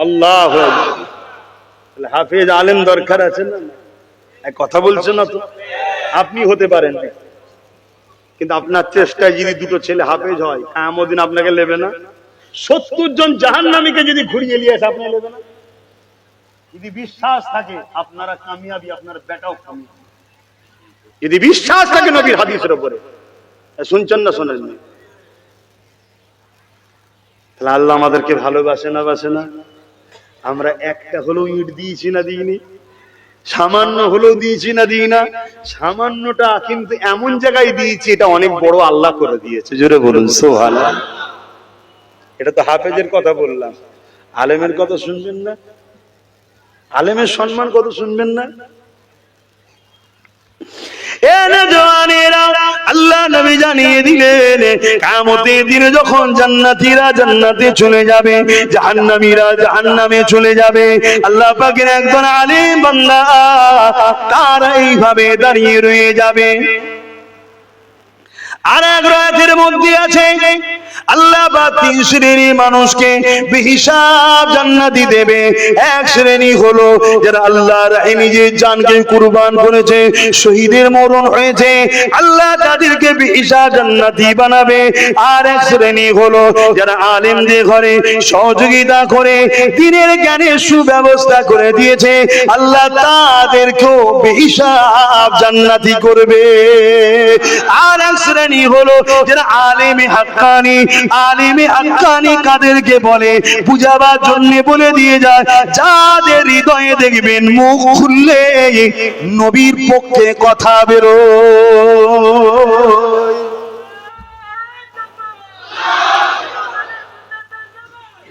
আল্লাহু আকবার। হাফেজ আলেম দরকার আছে না? কথা বলছেন না তো? আপনি হতে পারেন, কিন্তু আপনার চেষ্টায় যদি দুটো ছেলে হাফেজ হয়, কিয়ামত দিন আপনাকে নেবে না? 70 জন জাহান্নামীকে যদি ঘুরিয়ে নিয়ে আসে, আপনি নেবে না? যদি বিশ্বাস থাকে আপনারা কামিয়াবি, আপনার বেটাও কামিয়াবি। যদি বিশ্বাস থাকে নবীর হাদিসের উপরে, শুনছেন না শোনেন না? তাহলে আল্লাহ আমাদেরকে ভালোবাসে না বাসে না? আমরা একটা হলেও ইট দিয়েছি না দিইনি? সামান্য হলেও দিয়েছি না দিই না? সামান্যটা কিন্তু এমন জায়গায় দিয়েছি, এটা অনেক বড় আল্লাহ করে দিয়েছে। জোরে বলুন সুবহানাল্লাহ। এটা তো হাফেজের কথা বললাম, আলেমের কথা শুনবেন না? আলেমের সম্মান কত শুনবেন না? আল্লাহ নবী জানিয়ে দিলেন, কিয়ামতের দিনে যখন জান্নাতীরা জান্নাতে চলে যাবে, জাহান্নামীরা জাহান্নামে চলে যাবে, আল্লাহ পাকের একজন আলেম বান্দা তারা এইভাবে দাঁড়িয়ে রয়ে যাবে। আর এক রাতের মধ্যে আছে আল্লাহ পাক 3 শ্রেণীর মানুষকে বেহিসাব জান্নাতি দেবে। এক শ্রেণী হলো যারা আল্লাহর রাহে নিজের জানকে কুরবান করেছে, শহীদের মরণ হয়েছে, আল্লাহ তাদেরকে বেহিসাব জান্নাতি বানাবে। আর এক শ্রেণী হলো যারা আলেমদের ঘরে সহযোগিতা করে দ্বীনের জ্ঞানের সুব্যবস্থা করে দিয়েছে, আল্লাহ তাদেরকেও বেহিসাব জান্নাতি করবে। আর এক শ্রেণী হলো যারা আলেমে হাক্কানি। আলেমে হাক্কানি কাদেরকে বলে বুঝাবার জন্য বলে দিয়ে যায়, যাদের হৃদয়ে দেখবেন মুখ খুললে নবীর পক্ষে কথা বেরো।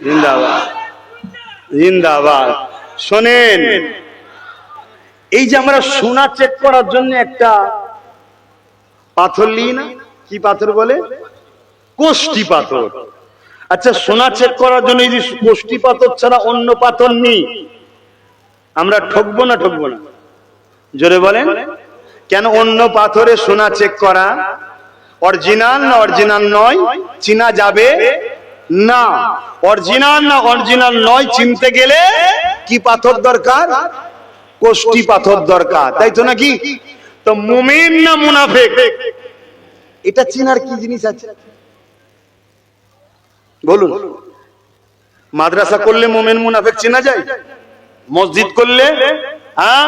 জিন্দাবাদ জিন্দাবাদ। শোনেন, এই যে আমরা সোনা চেক করার জন্য একটা পাথর নিই না, কি পাথর বলে? কোষ্টি পাথর। আচ্ছা, সোনা চেক করার জন্য এই যে কোষ্টি পাথর ছাড়া অন্য পাথর নেই, আমরা ঠকবো না ঠকবো না? জোরে বলেন। কেন? অন্য পাথরে সোনা চেক করা অরিজিনাল না অরিজিনাল নয় চিনা যাবে না। অরিজিনাল না অরিজিনাল নয় চিনতে গেলে কি পাথর দরকার? কোষ্টি পাথর দরকার, তাই তো নাকি? তো মুমিন না মুনাফিক, এটা চিনার কি জিনিস আছে বলুন? মাদ্রাসা করলে মুমিন মুনাফিক চেনা যায়? মসজিদ করলে? হ্যাঁ,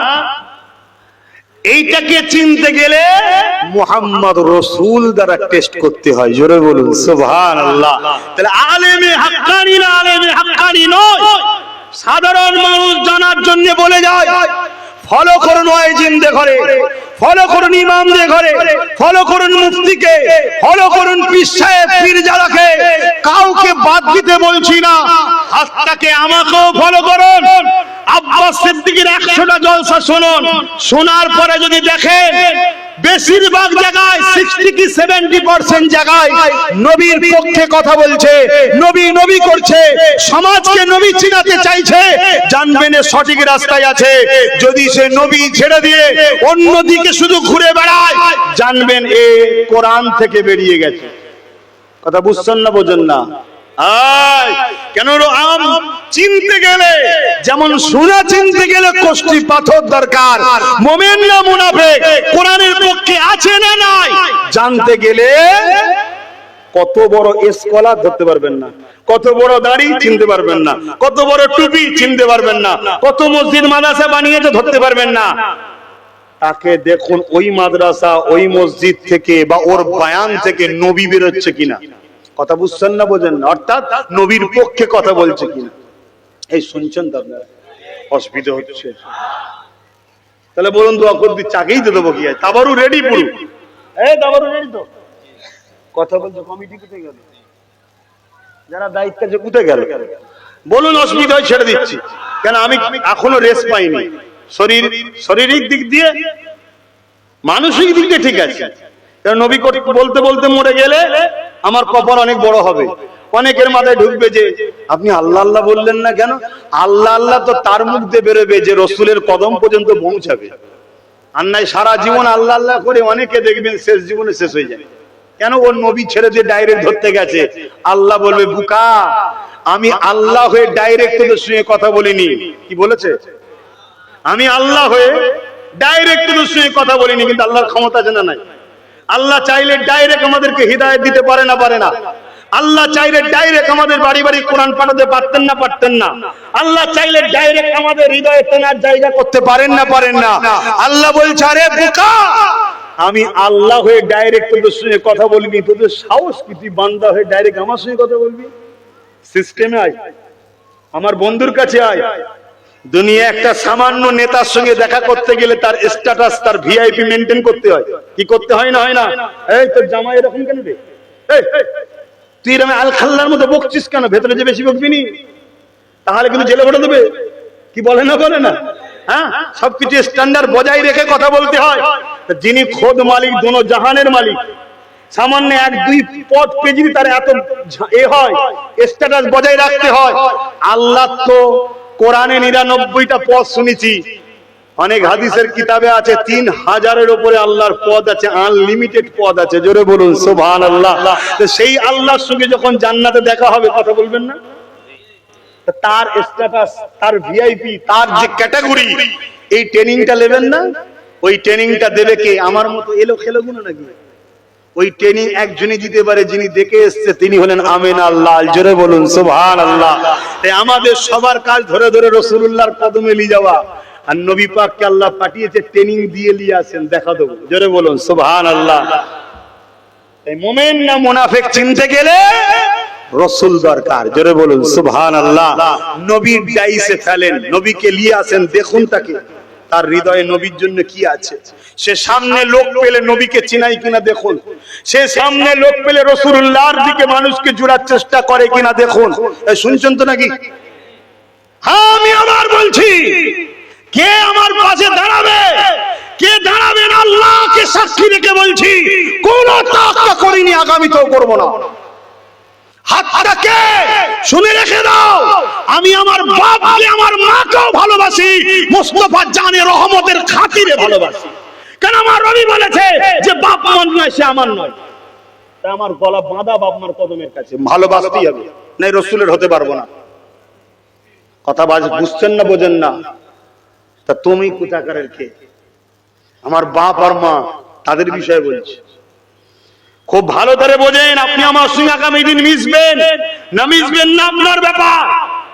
এইটাকে চিনতে গেলে মুহাম্মদ রাসূল দ্বারা টেস্ট করতে হয়। জোরে বলুন সুবহানাল্লাহ। তাহলে আলেমে হাক্কানি না আলেমে হাক্কানি নয়, সাধারণ মানুষ জানার জন্য বলে যায় ফলো করুন ওয়াইজিনদের ঘরে, ফলো করুন ইমামদের ঘরে, ফলো করুন মুফতিকে, ফলো করুন পীর সাহেব পীরজাদাকে, কাউকে বাদ দিতে বলছি না। হাতটাকে আমাকেও ফলো করুন। আব্বাস সিদ্দিকীর 100টা জলসা শুনুন, শোনার পরে যদি দেখেন বেশিরভাগ জায়গায় 60 কি 70% জায়গায় নবীর পক্ষে কথা বলছে, নবী নবী করছে, সমাজকে নবী চিনাতে চাইছে, জানবেন সঠিক রাস্তায় আছে। যদি সে নবী ছেড়ে দিয়ে অন্যদিকে শুধু ঘুরে বেড়ায়, জানবেন এ কোরআন থেকে বেরিয়ে গেছে। কথা বুঝছেন না বোঝেন না? কেন আম চিনতে গেলে যেমন সোনা চিনতে গেলে কষ্টি পাথর দরকার, মুমিন না মুনাফিক কোরআনের পক্ষে আছে না নাই জানতে গেলে কত বড় স্কলার ধরতে পারবেন না, কত বড় দাড়ি চিনতে পারবেন না, কত বড় টুপি চিনতে পারবেন না, কত মসজিদ মাদ্রাসা বানিয়েছে ধরতে পারবেন না। তাকে দেখুন ওই মাদ্রাসা ওই মসজিদ থেকে বা ওর বয়ান থেকে নবী বেরোচ্ছে কিনা। কথা বুঝছেন না বোঝেন না? অর্থাৎ নবীর পক্ষে কথা বলছে কিনা। এই শুনছেন তো আপনারা? অসুবিধা হচ্ছে। তাহলে বলুন দোয়া করবি, চাকেই তো দেবো কি আছে? তাবারু রেডি পুরো? এই তাবারু রেডি তো? কথা বলছে কমিটি কোথায় গেল? যারা দায়িত্ব আছে কোথায় গেল? বলুন অসুবিধা হয় ছেড়ে দিচ্ছি। কেন আমি এখনো রেস্ট পাইনি। শারীরিক দিক দিয়ে মানসিক দিক দিয়ে ঠিক আছে। কারণ নবী বলতে বলতে মরে গেলে আমার কপাল অনেক বড় হবে। অনেকের মাথায় ঢুকবে যে আপনি আল্লাহ আল্লাহ বললেন না কেন? আল্লাহ আল্লাহ তো তার মুখ দিয়ে বেরোবে যে রসুলের কদম পর্যন্ত পৌঁছাবে। আর নাই সারা জীবন আল্লাহ আল্লাহ করে অনেকে দেখবেন শেষ জীবনে শেষ হয়ে যায়। কেন? ওর নবী ছেড়ে দিয়ে ডাইরেক্ট ধরতে গেছে। আল্লাহ বলবে বুকা, আমি আল্লাহ হয়ে ডাইরেক্ট তোদের সঙ্গে কথা বলিনি। কি বলেছে? আমি আল্লাহ হয়ে ডাইরেক্ট তোদের সঙ্গে কথা বলিনি। কিন্তু আল্লাহর ক্ষমতা আছে না নাই? আল্লাহ চাইলে ডাইরেক্ট আমাদেরকে হিদায়াত দিতে পারে না পারে না? আল্লাহ চাইলে ডাইরেক্ট আমাদের বাড়ি বাড়ি কোরআন পাঠাতে পারতেন না পারতেন না? আল্লাহ চাইলে ডাইরেক্ট আমাদের হৃদয়ে তেনার জায়গা করতে পারেন না পারেন না? আল্লাহ বলছে আরে বোকা, আমি আল্লাহ হয়ে ডাইরেক্ট তোদের সঙ্গে কথা বলবি, তোদের সাহস কি তুই বান্দা হয়ে ডাইরেক্ট আমার সঙ্গে কথা বলবি? সিস্টেমে আয়, আমার বন্ধুর কাছে আয়। দুনিয়া একটা সামান্য নেতার সঙ্গে দেখা করতে গেলে তার স্ট্যাটাস তার ভিআইপি মেনটেন করতে হয়। কি করতে হয় না হয় না? এই তোর জামাই এরকম কেন রে? তুই এরকম আল খাল্লার মতো বকছিস কেন? ভেতরে যে বেশি বকবি নি, তাহলে কিন্তু জেলে ভরে দেবে। কি বলে না বলে না? হ্যাঁ, সবকিছু স্ট্যান্ডার্ড বজায় রেখে কথা বলতে হয়। যিনি খোদ মালিক, দোনো জাহানের মালিক, সামান্য 1-2 পদ পেয়ে তার এত এ হয়, স্ট্যাটাস বজায় রাখতে হয়। আল্লাহ তো কোরআনে 99টা পদ শুনেছি, অনেক হাদিসের কিতাবে আছে 3000-এর উপরে আল্লাহর পদ আছে, আনলিমিটেড পদ আছে। জোরে বলুন সুবহানাল্লাহ। তো সেই আল্লাহর সঙ্গে যখন জান্নাতে দেখা হবে কথা বলবেন না? তার স্ট্যাটাস, তার ভিআইপি, তার যে ক্যাটাগরি, এই ট্রেনিংটা নেবেন না? ওই ট্রেনিংটা দেবে কে? আমার মতো এলো খেলো গুলো নাকি? ওই ট্রেনিং একজনই দিতে পারে, যিনি দেখে এসছে, তিনি হলেন আমিনা আল্লাহ। জোরে বলুন সুবহানাল্লাহ। তাই আমাদের সবার কাজ ধরে ধরে রাসূলুল্লাহর কদমে নিয়ে যাওয়া। আর নবী পাককে আল্লাহ পাঠিয়েছে ট্রেনিং দিয়ে নিয়ে আসেন, দেখা দেবো। জোরে বলুন সুবহানাল্লাহ। এই মুমিন না মুনাফিক চিনতে গেলে রাসূল দরকার। জোরে বলুন সুবহানাল্লাহ। নবীর ডাইসে ফেলেন, নবীকে নিয়ে আসেন, দেখুন তাকে, তার হৃদয়ে নবীর জন্য কি আছে। সে সামনে লোক পেলে নবীকে চিনাই কিনা দেখুন। সে সামনে লোক পেলে রাসূলুল্লাহর দিকে মানুষকে জোড়ার চেষ্টা করে কিনা দেখুন। শুনছেন তো নাকি? হ্যাঁ, আমি আবার বলছি, কে আমার পাশে দাঁড়াবে, কে দাঁড়াবেন আল্লাহকে সাক্ষী রেখে বলছি, কোন তাক্কা করিনি, আগামীতেও করব না। হাতটাকে শুনে রেখে দাও, আমি আমার বাপকে আমার মাকেও ভালোবাসি, মুস্তাফা জানে রহমতের খাতিরে ভালোবাসি। কেন? আমার নবী বলেছে যে বাপ আমার নয়, সে আমার নয়। তাই আমার গলা বাঁধা বাপ মার কদমের কাছে, ভালোবাসতেই হবে, নাই রাসূলের হতে পারবো না। কথা বুঝছেন না বোঝেন না? তা তুমি কোথাকারের কে? আমার বাপ আর মা, তাদের বিষয়ে বলছি। খুব ভালো করে বোঝেন, আপনি আমার সঙ্গে আগামী দিন মিশবেন না মিশবেন না আপনার ব্যাপার,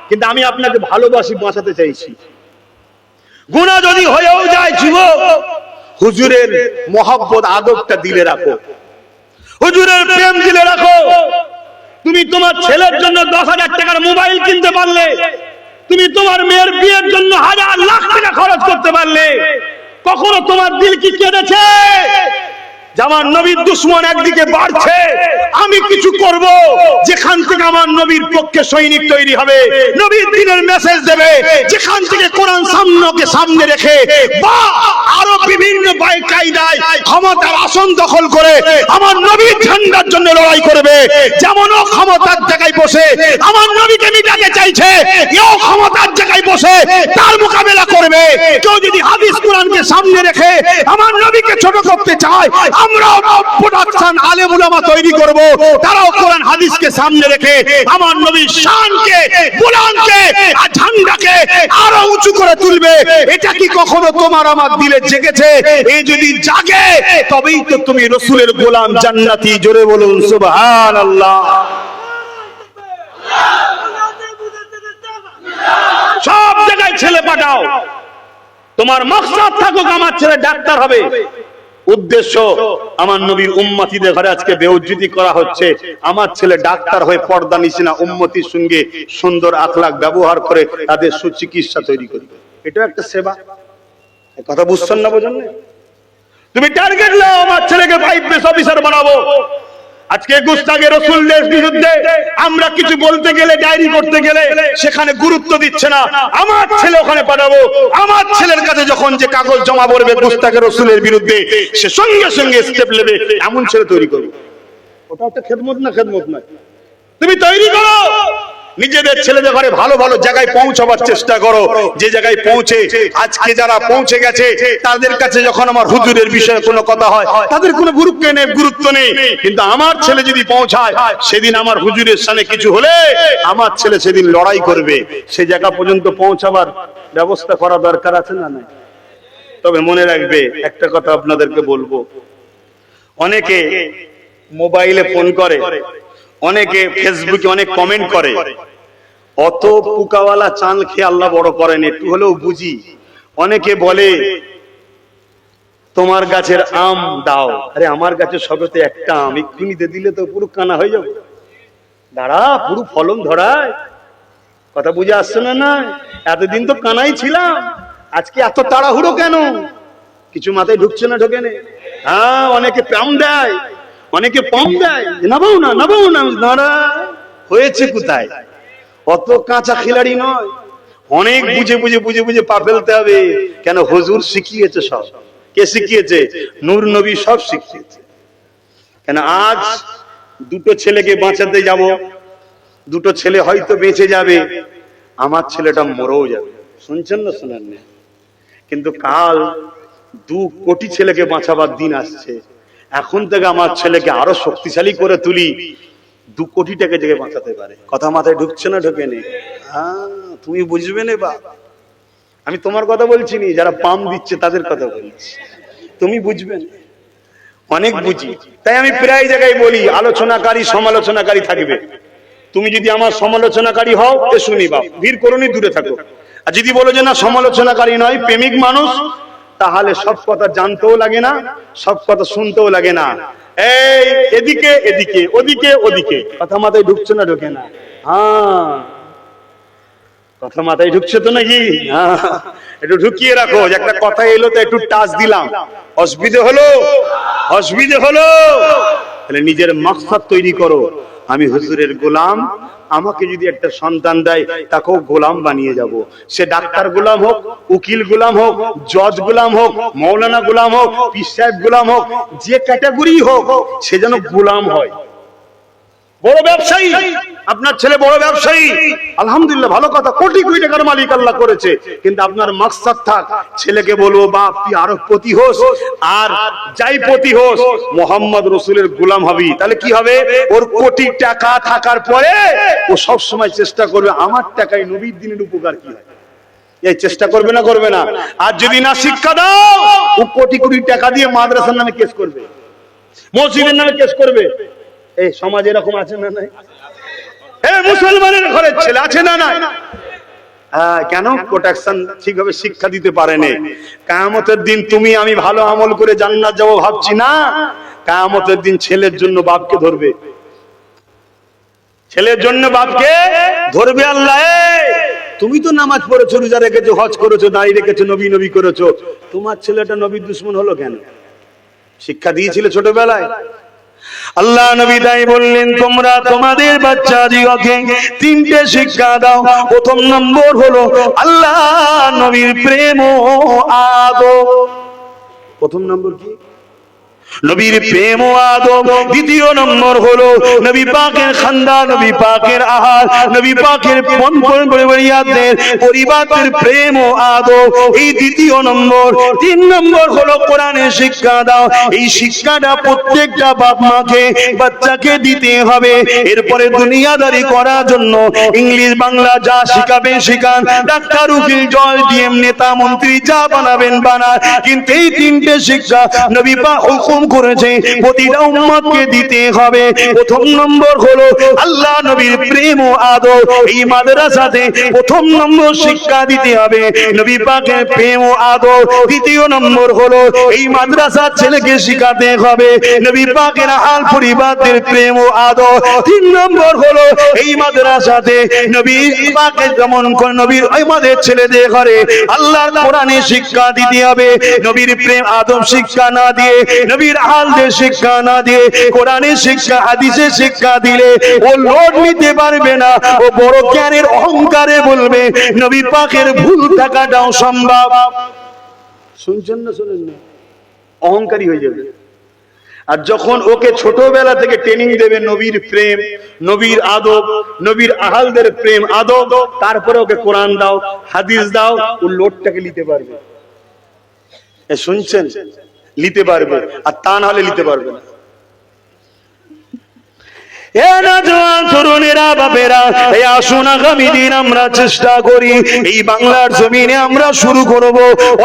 কিন্তু আমি আপনাকে ভালোবাসি, বাঁচাতে চাইছি। গুনাহ যদি হয়েও যায় যুবক, হুজুরের মহব্বত আদবটা দিলে রাখো, হুজুরের প্রেম দিলে রাখো। তুমি তোমার ছেলের জন্য 10,000 টাকার মোবাইল কিনতে পারলে, তুমি তোমার মেয়ের বিয়ের জন্য 1,000 লাখ টাকা খরচ করতে পারলে, কখনো তোমার দিল কি কেঁদেছে যে আমার নবীর দুশমন একদিকে বাড়ছে, আমি কিছু করব যেখান থেকে আমার নবীর পক্ষে সৈনিক তৈরি হবে, নবীর দিনের মেসেজ দেবে, যেখান থেকে কোরআন সামনে রেখে বা আরো বিভিন্ন কায়দায় ক্ষমতার আসন দখল করে আমার নবীর ঝান্ডার জন্য লড়াই করবে। যেমন ও ক্ষমতার জায়গায় বসে আমার নবীকে মিটাতে চাইছে, এও ক্ষমতার জায়গায় বসে তার মোকাবেলা করবে। কেউ যদি হাদিস কোরআনকে সামনে রেখে আমার নবীকে ছোট করতে চায়, আমরাও প্রোডাকশন আলেম উলামা তৈরি করব, তারাও কোরআন হাদিসকে সামনে রেখে আমার নবীর শানকে, বুলন্দকে আর ঝান্ডাকে আরো উঁচু করে তুলবে। এটা কি কখনো তোমার আমার দিলে জেগেছে? এই যদি জাগে তবেই তো তুমি রাসূলের গোলাম জান্নাতি। জোরে বলুন সুবহানাল্লাহ। সব জায়গায় ছেলে পাঠাও, তোমার মাকসাদ থাকুক আমার ছেলে ডাক্তার হবে, উদ্দেশ্য আমার নবীর উম্মতিদের ঘরে আজকে বেউজ্জতি করা হচ্ছে, আমার ছেলে ডাক্তার হয়ে পর্দা নিছে না, উম্মতির সঙ্গে সুন্দর আখলাক ব্যবহার করে তাদের সুচিকিৎসা তৈরি করবে। এটা একটা সেবা। কথা বুঝছেন না? বোঝেন না? তুমি টার্গেট নাও, আমার ছেলেকে আইপিএস অফিসার বানাবো। আজকে গুস্তাখে রাসূলের বিরুদ্ধে আমরা কিছু বলতে গেলে, ডায়েরি করতে গেলে সেখানে গুরুত্ব দিচ্ছে না। আমার ছেলে ওখানে পাঠাবো, আমার ছেলের কাছে যখন যে কাগজ জমা পড়বে গুস্তাখে রাসূলের বিরুদ্ধে, সে সঙ্গে সঙ্গে স্টেপ নেবে, এমন ছেলে তৈরি করবে। ওটা একটা খেদমত না? খেদমত নয়। তুমি তৈরি করো, নিজেদের ছেলেদের ঘরে ভালো ভালো জায়গায় পৌঁছাবার চেষ্টা করো। যে জায়গায় পৌঁছে আজকে যারা পৌঁছে গেছে তাদের কাছে যখন আমার হুজুরের বিষয়ে কোনো কথা হয় তাদের কোনো গুরুত্ব নেই, কিন্তু আমার ছেলে যদি পৌঁছায়, সেদিন আমার হুজুরের সামনে কিছু হলে আমার ছেলে সেদিন লড়াই করবে। সে জায়গা পর্যন্ত পৌঁছাবার ব্যবস্থা করা দরকার আছে না? নাই? তবে মনে রাখবে একটা কথা আপনাদেরকে বলবো, অনেকে মোবাইলে ফোন করে, অনেকে ফেসবুকে অনেক কমেন্ট করে, অত পুকাওয়ালা চাল খেয়ে আল্লাহ বড় করেন, একটু হলেও বুঝি। অনেকে বলে তোমার গাছের আম দাও। আরে আমার গাছে সবেতে একটা আম, এক্ষুনি দিলে তো পুরো কানা হয়ে যাবে। দাঁড়া, পুরো ফলন ধরায়। কথা বুঝে আসছে না? না, এতদিন তো কানাই ছিলাম, আজকে এত তাড়াহুড়ো কেন? কিছু মাথায় ঢুকছে না? ঢোকে না? হ্যাঁ, অনেকে পাম দেয়, অনেকে পম দেয়, নাবাও না নাবাও না। দাঁড়া, হয়েছে কোথায়? অত কাঁচা খিলাড়ি নয়, অনেক বুঝে বুঝে বুঝে বুঝে পা ফেলতে হবে। কেন? হুজুর শিখিয়েছে সব। কে শিখিয়েছে? নূর নবী সব শিখিয়েছে। কেন? আজ দুটো ছেলেকে বাঁচাতে যাব, দুটো ছেলে হয়তো বেঁচে যাবে, আমার ছেলেটা মরেও যাবে। শুনছেন না? শোনেন না? কিন্তু কাল 2 কোটি ছেলেকে বাঁচাবার দিন আসছে। এখন থেকে আমার ছেলেকে আরো শক্তিশালী করে তুলি, 2 কোটি টাকা থেকে বাঁচাতে পারে। কথা মাথায় ঢুকছে না? ঢোকে নি? হ্যাঁ, তুমি বুঝবে না বা? আমি তোমার কথা বলছি নি, যারা পাম দিচ্ছে তাদের কথা বলছি। তুমি বুঝবে না, অনেক বুঝি। তাই আমি প্রায় জায়গায় বলি, আলোচনাকারী সমালোচনাকারী থাকবে। তুমি যদি আমার সমালোচনাকারী হও, এ শুনি বা ভিড় করোনি, দূরে থাকো। আর যদি বলো যে না সমালোচনাকারী নয়, প্রেমিক মানুষ, তাহলে সব কথা জানতেও লাগে না, সব কথা শুনতেও লাগে না। এই এদিকে এদিকে, ওদিকে ওদিকে। কথা মাথায় ঢুকছে না? ঢোকে না? হ্যাঁ, কথা মাথায় ঢুকছে তো নাকি? হ্যাঁ, একটু ঢুকিয়ে রাখো। যে একটা কথা এলো তো একটু টাচ দিলাম, অসুবিধে হলো? অসুবিধে হলো? তাহলে নিজের মাকসাদ তৈরি করো, আমি হুজুরের গোলাম। আমাকে যদি একটা সন্তান দেয়, তাকেও গোলাম বানিয়ে যাব। সে ডাক্তার গোলাম হোক, উকিল গোলাম হোক, জজ গোলাম হোক, মৌলানা গোলাম হোক, পীর সাহেব গোলাম হোক, যে ক্যাটাগরি হোক, সে যেন গোলাম হয়। বড় ব্যবসায়ী, আপনার ছেলে বড় ব্যবসায়ী, আলহামদুলিল্লাহ, ভালো কথা, কোটি কোটি টাকার মালিক আল্লাহ করেছে। কিন্তু আপনার মাকসাদ থাক, ছেলেকে বলবো বাপ তুই আরো পতি হোস, আর যাই পতি হোস মোহাম্মদ রসুলের গোলাম হবি। তাহলে কি হবে? ওর কোটি টাকা থাকার পরে ও সব সময় চেষ্টা করবে আমার টাকায় নবীর দিনের উপকার কি হয়, এই চেষ্টা করবে না? করবে না? আর যদি না শিক্ষা দাও, ও কোটি কোটি টাকা দিয়ে মাদ্রাসার নামে কেস করবে, মসজিদের নামে কেস করবে। এই সমাজ এরকম আছে না নাই? মুসলমানের ঘরের ছেলে আছে না নাই? কেন? প্রোটেকশন ঠিকভাবে শিক্ষা দিতে পারেনি। কিয়ামতের দিন তুমি আমি ভালো আমল করে জান্নাত যাব ভাবছি না, কিয়ামতের দিন ছেলের জন্য বাপকে ধরবে, ছেলের জন্য বাপকে ধরবে আল্লাহ। তুমি তো নামাজ পড়েছো, রোজা রেখেছো, হজ করেছো, দাঁড়িয়ে রেখেছো, নবী নবী করেছো, তোমার ছেলেটা নবীর দুশমন হলো কেন? শিক্ষা দিয়েছিলে ছোটবেলায়? আল্লাহ নবী তাই বললেন, তোমরা তোমাদের বাচ্চাদিগকে তিনটে শিক্ষা দাও। প্রথম নম্বর হলো আল্লাহ নবীর প্রেম ও আদব। প্রথম নম্বর কি? নবীর প্রেম ও আদব। দ্বিতীয় নম্বর হলো নবী পাকের খানদান, নবী পাকের আহার, নবী পাকের পরিবারের প্রেম ও আদব, এই দ্বিতীয় নম্বর। তিন নম্বর হলো কোরআনের শিক্ষা দাও। এই শিক্ষাটা প্রত্যেকটা বাপ মাকে বাচ্চাকে দিতে হবে। এরপরে দুনিয়াদারি করার জন্য ইংলিশ বাংলা যা শিখাবেন শিখান, ডাক্তার উকিল জজ ডিএম নেতা মন্ত্রী যা বানাবেন বানান, কিন্তু এই তিনটে শিক্ষা নবী পাক হুকুম করেছে প্রতিটা উম্মতকে দিতে হবে। প্রথম নম্বর হলো আল্লাহ নবীর প্রেম ও আদব। এই মাদ্রাসাতে প্রথম নম্বর শিক্ষা দিতে হবে নবী পাকের প্রেম ও আদব। দ্বিতীয় নম্বর হলো এই মাদ্রাসার ছেলেকে শিখাতে হবে নবী পাকের আল পরিবারের প্রেম ও আদব। তিন নম্বর হলো এই মাদ্রাসাতে নবী পাকের যেমন নবীর আমাদের ছেলেদের ঘরে আল্লাহর কোরআনের শিক্ষা দিতে হবে। নবীর প্রেম আদব শিক্ষা না দিয়ে, নবীর আহলদের শিক্ষা না দিয়ে, কোরআনের শিক্ষা হাদিসের শিক্ষা দিলে ও লোড নিতে পারবে না। ও বড় জ্ঞানের অহংকারে বলবে নবী পাকের ভুল থাকাটাও সম্ভব। শুনছেন না? শুনেন না? অহংকারী হয়ে যাবে। আর যখন ওকে ছোটবেলা থেকে ট্রেনিং দেবে নবীর প্রেম, নবীর আদব, নবীর আহলদের প্রেম আদব, তারপরে ওকে কোরআন দাও, হাদিস দাও, ও লোডটাকে নিতে পারবে। শুনছেন? নিতে পারবে, আর তা না হলে নিতে পারবে না। আমরা চেষ্টা করি এই বাংলার জমিনে আমরা শুরু করব,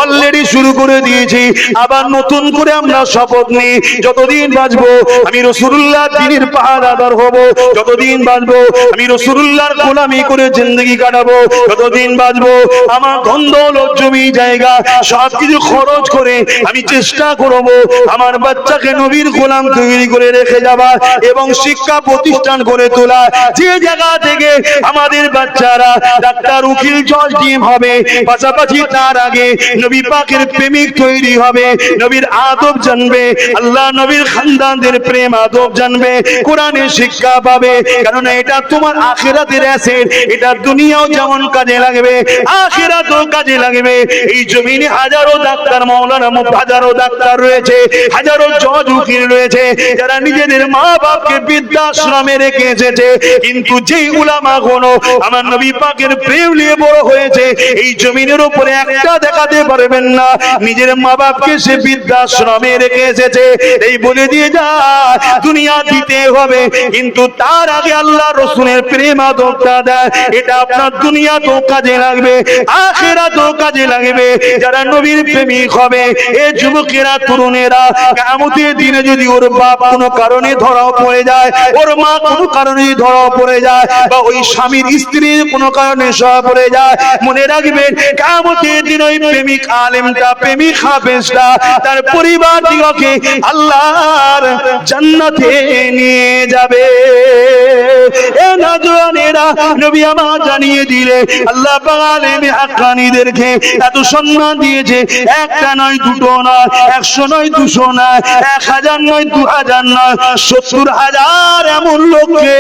অলরেডি শুরু করে দিয়েছি, আবার নতুন করে আমরা শপথ নিই যতদিন বাঁচবো আমি রাসূলুল্লাহ দ্বীনের পাহারাদার হব, যতদিন বাঁচবো আমি রাসূলুল্লাহর গোলামি করে জিন্দেগি কাটাবো, যতদিন বাঁচবো আমার ধন দৌলত জমি জায়গা সবকিছু খরচ করে আমি চেষ্টা করব আমার বাচ্চাকে নবীর গোলাম তৈরি করে রেখে যাবার এবং শিক্ষা প্রতিষ্ঠান করে তোলা। যে জায়গা থেকে আমাদের বাচ্চারা ডাক্তার উকিল জজ ডিএম হবে, পাশাপাশি তার আগে নবী পাকের প্রেমিক তৈরি হবে, নবীর আদব জানবে, আল্লাহ নবীর খানদানদের প্রেম আদব জানবে, কোরআনের শিক্ষা পাবে। কারণ এটা তোমার আখিরাতের অ্যাসেট, এটা দুনিয়াও যেমন কাজে লাগবে আখিরাতেও কাজে লাগবে। এই জমিনে হাজারো ডাক্তার মাওলানা হাজারো ডাক্তার রয়েছে, হাজারো জজ উকিল রয়েছে যারা নিজেদের মা বাপকে বৃদ্ধাশ্রমে রেখে এসেছে, কিন্তু যেই উলামা গুলো আমার নবী পাকের প্রেম নিয়ে বড় হয়েছে এই জমিনের উপরে একটা দেখাতে পারবেন না নিজের মা বাপকে সে বৃদ্ধাশ্রমে রেখে এসেছে। এই বলে দিয়ে যায় দুনিয়া দিতে হবে, কিন্তু তার আগে আল্লাহ রাসূলের প্রেম আদবটা দেয়, এটা আপনার দুনিয়া তো কাজে লাগবে আখিরাতেও কাজে লাগবে। যারা নবীর প্রেমিক হবে এই যুবকেরা তরুণেরা কিয়ামতের দিনে যদি ওর বাপ কোনো কারণে ধরা পড়ে যায়, ওর মা কোনো কারণে ধরা পড়ে যায়, বা ওই স্বামীর স্ত্রী কোনো কারণে ধরা পড়ে যায়, মনে রাখবেন কিয়ামতের দিন ওই প্রেমিক আলেমটা প্রেমিক হাফেজটা তার পরিবার দিগকে আল্লাহর জান্নাতে নিয়ে যাবে। এ নজরানেরা নবী আমার জানিয়ে দিলে আল্লাহ পাক আলেমে হাক্কানীদেরকে এত সম্মান দিয়েছে, একটা নয় দুটো নয়, 100 নয় 200 নয়, 1000 নয় 2000 নয়, 70,000 এমন লোককে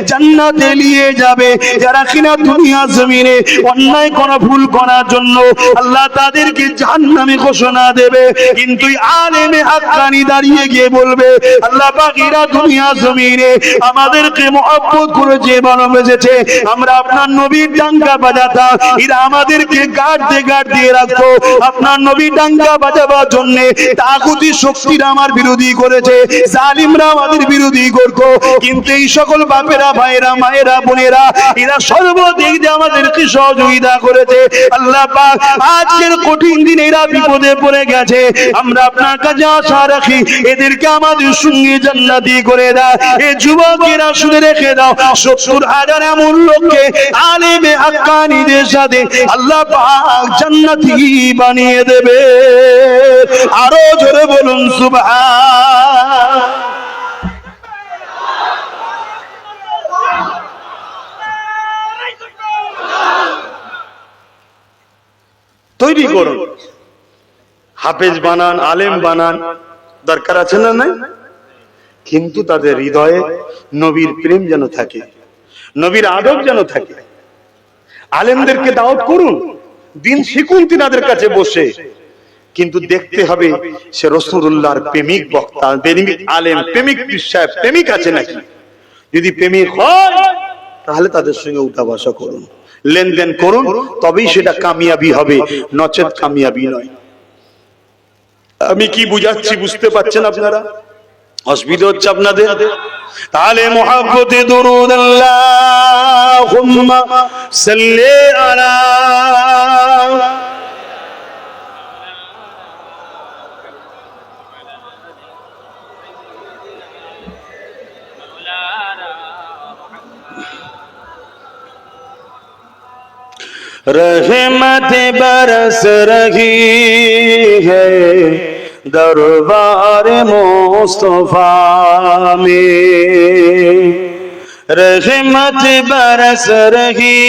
জান্নাতে নিয়ে যাবে যারা কিনা দুনিয়া জমিনে অন্যায় কোন ভুল করার জন্য আল্লাহ তাদেরকে জাহান্নামে ঘোষণা দেবে। কিন্তু আলেমে হাক্কানী দাঁড়িয়ে গিয়ে বলবে আল্লাহ পাক এরা দুনিয়া জমিনে আমাদেরকে মহব্বত করেছে ভালোবেসেছে, আমরা আপনার নবীর ডাঙ্গা বাজাতাম, এরা আমাদেরকে গার্ড দিয়ে রাখতো, আপনার নবী ডাঙ্গা বাজাবার জন্য তাগুতি শক্তিরা আমার বিরোধী করেছে, জালিমরা আমাদের বিরোধী করতো, কিন্তু এই সকল বাপেরা ভাইরা মায়েরা বোনেরা এরা সর্বদিক দিয়ে আমাদেরকে সহযোগিতা করেছে। আল্লাহ পাক আজকের কঠিন দিনে এরা বিপদে পড়ে গেছে, আমরা আপনার কাছে আশা রাখি এদেরকে আমাদের সঙ্গে জান্নাতি করে দাও। এই যুবকেরা শুনে রেখে দাও 70 হাজার এমন লোককে আলেমে হাক্কানীদের সাথে আল্লাহ পাক জান্নাতি বানিয়ে দেবে। আরো জোরে বলুন সুবহান। তৈরি করুন, হাফেজ বানান, আলেম বানান, দরকার আছে না নাই? কিন্তু তাদের হৃদয়ে নবীর প্রেম যেন থাকে, নবীর আদব যেন থাকে। আলেমদেরকে দাওয়াত করুন, দিন শিখুন তিনাদের কাছে বসে, কিন্তু দেখতে হবে সে রাসূলুল্লাহর প্রেমিক বক্তা, প্রেমিক আলেম, প্রেমিক সাহেব, প্রেমিক আছে নাকি। যদি প্রেমিক হয় তাহলে তাদের সঙ্গে উঠা বসা করুন, লেনদেন করুন, তবেই সেটা কামিয়াবি হবে, নচেত কামিয়াবি নয়। আমি কি বুঝাচ্ছি বুঝতে পারছেন আপনারা? অসুবিধা হচ্ছে আপনাদের? তাহলে মুহাব্বতে দুরূদ আল্লাহুম্মা সাল্লি আলা रहमत बरस रही है दरबार मुस्तफा में, रहमत बरस रही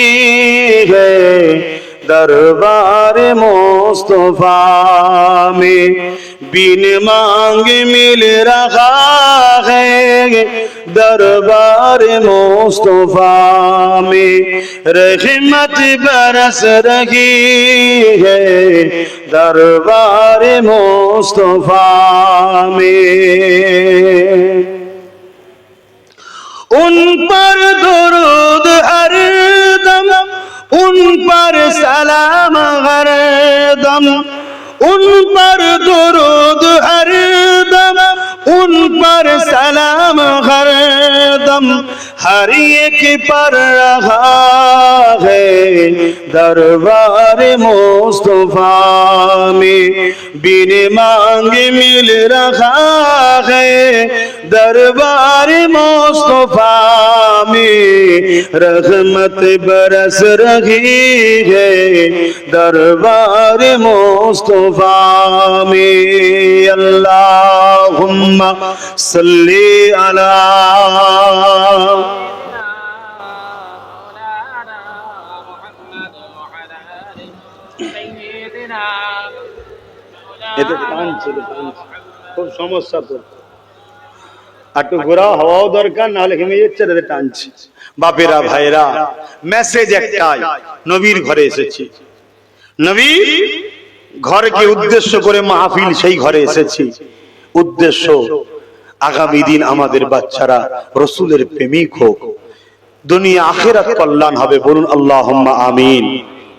है दरबार मुस्तफा में, बिन मांग मिल रहा है दरबार मुस्तफा में, रहमत बरस रही है दरबार मुस्तफा में। उन पर दुरूद हर दम, उन पर सलाम हर दम, उन पर दुरूद हर दम, उन पर सलाम हर दम, हर एक पर रहा है दरबार मुस्तफा में, बिन मांग मिल रहा है दरबार मुस्तफा में, रहमत बरस रही है दरबार मुस्तफा में। अल्लाहुम्मा सल्ली अला এতে টানছে, খুব সমস্যা তো, একটু ঘোরা হওয়াও দরকার, নাহলে ঘেমে যাচ্ছে, টানছে। বাপেরা ভাইরা, মেসেজ একটাই, নবীর ঘরে এসেছি, নবীর ঘরকে উদ্দেশ্য করে মাহফিল, সেই ঘরে এসেছি। উদ্দেশ্য আগামী দিন আমাদের বাচ্চারা রাসূলের প্রেমিক হোক, দুনিয়া আখিরাত কল্যাণ হবে। বলুন আল্লাহুম্মা আমিন।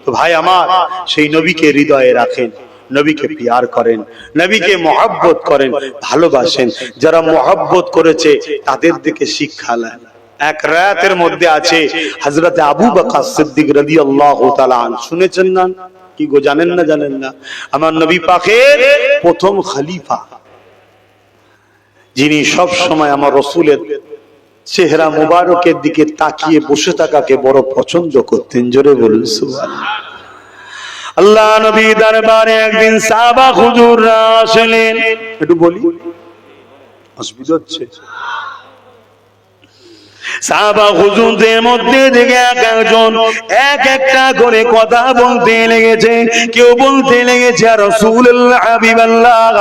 তো ভাই আমার, সেই নবীকে হৃদয়ে রাখেন, নবীকে প্যার করেন, নবীকে মহব্বত করেন, ভালোবাসেন। যারা মহব্বত করেছে তাদের থেকে শিক্ষা নেন। এক রাতের মধ্যে আছে হযরত আবু বকর সিদ্দিক রাদিয়াল্লাহু তাআলা আনহু, শুনেছেন না? কি গো, জানেন না? জানেন না? আমার নবী পাকের প্রথম খলিফা, যিনি সব সময় আমার রাসূলের চেহারা মুবারকের দিকে তাকিয়ে বসে থাকাকে বড় পছন্দ করতেন। জোরে বলুন সুবহানাল্লাহ। আল্লাহ নবী দরবারে একদিন সাহাবা হুজুররা আসলেন। একটু বলি, অসুবিধা হচ্ছে? সাহাবা হুজুরদের মধ্যে থেকে একজন এক একটা করে কথা বলতে লেগেছে। কেউ বলতে লেগেছে, ইয়া রাসূলুল্লাহ, হাবিবাল্লাহ,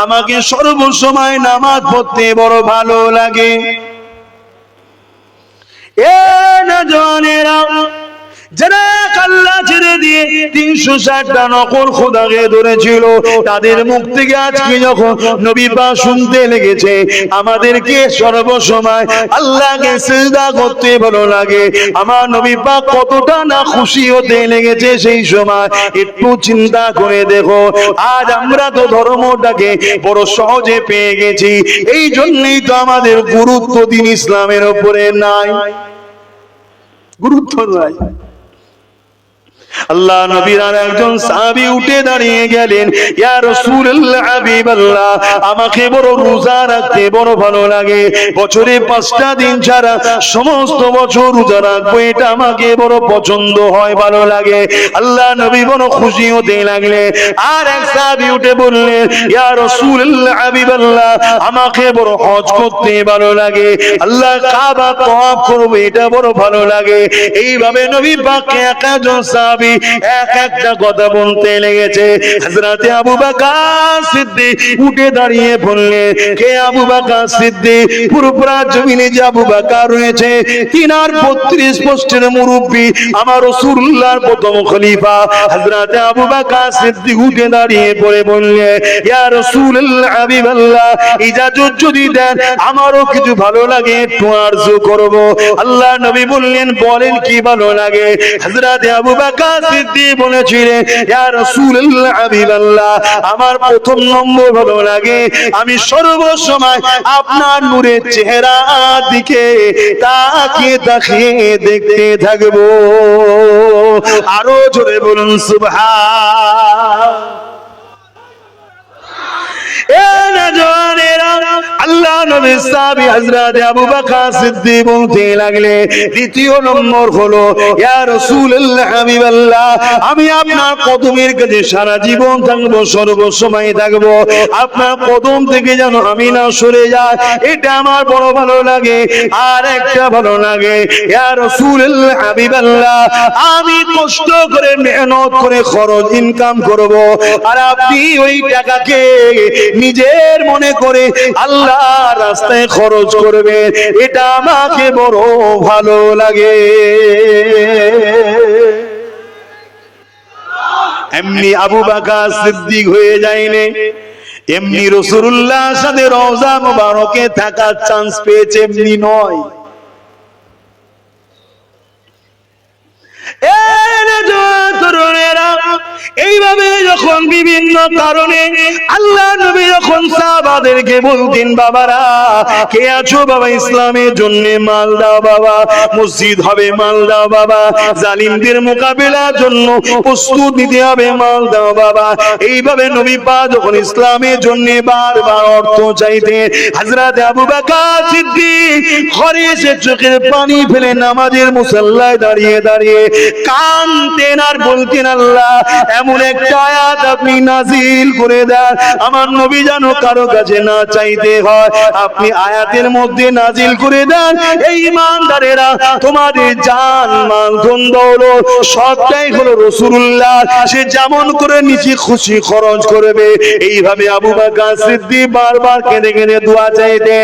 আমাকে সর্বসময় নামাজ পড়তে বড় ভালো লাগে। এ নওজওয়ানেরা, যারা আল্লাহ ছেড়ে দিয়ে 360টা নকল খোদাকে ধরেছিল, তাদের মুখ থেকে আজকে যখন নবী পাক শুনতে লেগেছে আমাদেরকে সর্বসময় আল্লাহকে সিজদা করতে ভালো লাগে, আমার নবী পাক কতটা না খুশি হতে লেগেছে সেই সময় একটু চিন্তা করে দেখো। আজ আমরা তো ধর্মটাকে বড় সহজে পেয়ে গেছি, এই জন্যই তো আমাদের গুরুত্ব দিন ইসলামের উপরে নাই, গুরুত্ব নাই। আল্লাহ নবীর আর একজন সাহাবী উঠে দাঁড়িয়ে গেলেন, ইয়া রাসূলুল্লাহ হাবিবাল্লাহ, আমাকে বড় রোজা রাখতে বড় ভালো লাগে, বছরে 5টা দিন ছাড়া সমস্ত বছর রোজা রাখবো, এটা আমাকে বড় পছন্দ হয়, ভালো লাগে। আল্লাহ নবী বড় খুশি হতে লাগলেন। আর এক সাহাবী উঠে বললেন, ইয়া রাসূলুল্লাহ হাবিবাল্লাহ, আমাকে বড় হজ করতে ভালো লাগে, আল্লাহ কাবা তওয়াফ করব, এটা বড় ভালো লাগে। এইভাবে নবী পাককে একজন সাহাবী এক একটা কথা বলতে লেগেছে। হযরতে আবু বকর সিদ্দিক উঠে দাঁড়িয়ে বললেন, কে আবু বকর সিদ্দিক? পুরোপুরা জমিনে যে আবু বকর রয়েছে, তিনার 32 পোস্টের মুরব্বী, আমার রাসূলুল্লাহর প্রথম খলিফা হযরতে আবু বকর সিদ্দিক উঠে দাঁড়িয়ে পড়ে বললেন, ইয়া রাসূলুল্লাহ হাবিবাল্লাহ, ইজাজত যদি দেন আমারও কিছু ভালো লাগে, একটু আরজু করব। আল্লাহ নবী বললেন, বলেন কি ভালো লাগে? হযরতে আবু বকর সিদ্দিক বলেছিলেন, ইয়া রাসূলুল্লাহ হাবিবাল্লাহ, আমার প্রথম নম্বর ভালো লাগে, আমি সর্বসময় আপনার নূরের চেহারা দিকে তাকিয়ে তাকিয়ে দেখতে থাকবো। আরো জোরে বলুন সুবহান। আল্লাহ নবী সাহাবী হযরত আবু বকর সিদ্দিক বলতে লাগলে, দ্বিতীয় নম্বর হলো, ইয়া রাসূলুল্লাহ হাবিবাল্লাহ, আমি আপনার কদমের কাছে সারা জীবন থাকবো, সর্বসময় থাকবো, আপনার কদম থেকে যেন আমি না সরে যাই, এটা আমার বড় ভালো লাগে। আর একটা ভালো লাগে, ইয়া রাসূলুল্লাহ হাবিবাল্লাহ, আমি কষ্ট করে মেহনত করে খরচ ইনকাম করব, আর আপনি ওই টাকাকে নিজের মনে করে আল্লাহর রাস্তায় খরচ করবে, এটা আমাকে বড় ভালো লাগে। এমনি আবু বকর সিদ্দিক হয়ে যায়নি, এমনি রাসূলুল্লাহর সাথে রওজা মুবারকে থাকার চান্স পেয়েছে, এমনি নয়। এইভাবে যখন বিভিন্ন কারণে আল্লাহ নবী যখন সাহাবাদেরকে বলতেন, বাবারা কে আছো বাবা, ইসলামের জন্য মাল দাও বাবা, মসজিদ হবে মাল দাও বাবা, জালিমদের মোকাবিলার জন্য প্রস্তুত নিতে হবে মাল দাও বাবা। এইভাবে নবী পাক যখন ইসলামের জন্য বারবার অর্থ চাইতেন, হযরত আবু বকর সিদ্দিক ঘরে এসে চোখের পানি ফেলে নামাজের মুসাল্লায় দাঁড়িয়ে দাঁড়িয়ে কাঁদতেন আর বলতেন, আল্লাহ এমন একটা আয়াত আপনি নাজিল করে দেন, আমার নবী যেন কারো কাছে না চাইতে হয়, আপনি আয়াতের মধ্যে নাজিল করে দেন, এই ঈমানদারেরা তোমাদের জান মাল ধন দৌলত সবটাই হলো রাসূলুল্লাহ, সে যেমন করে নিজে খুশি খরচ করবে। এইভাবে আবু বকর সিদ্দিক বারবার কেঁদে কেঁদে দোয়া চাইতে।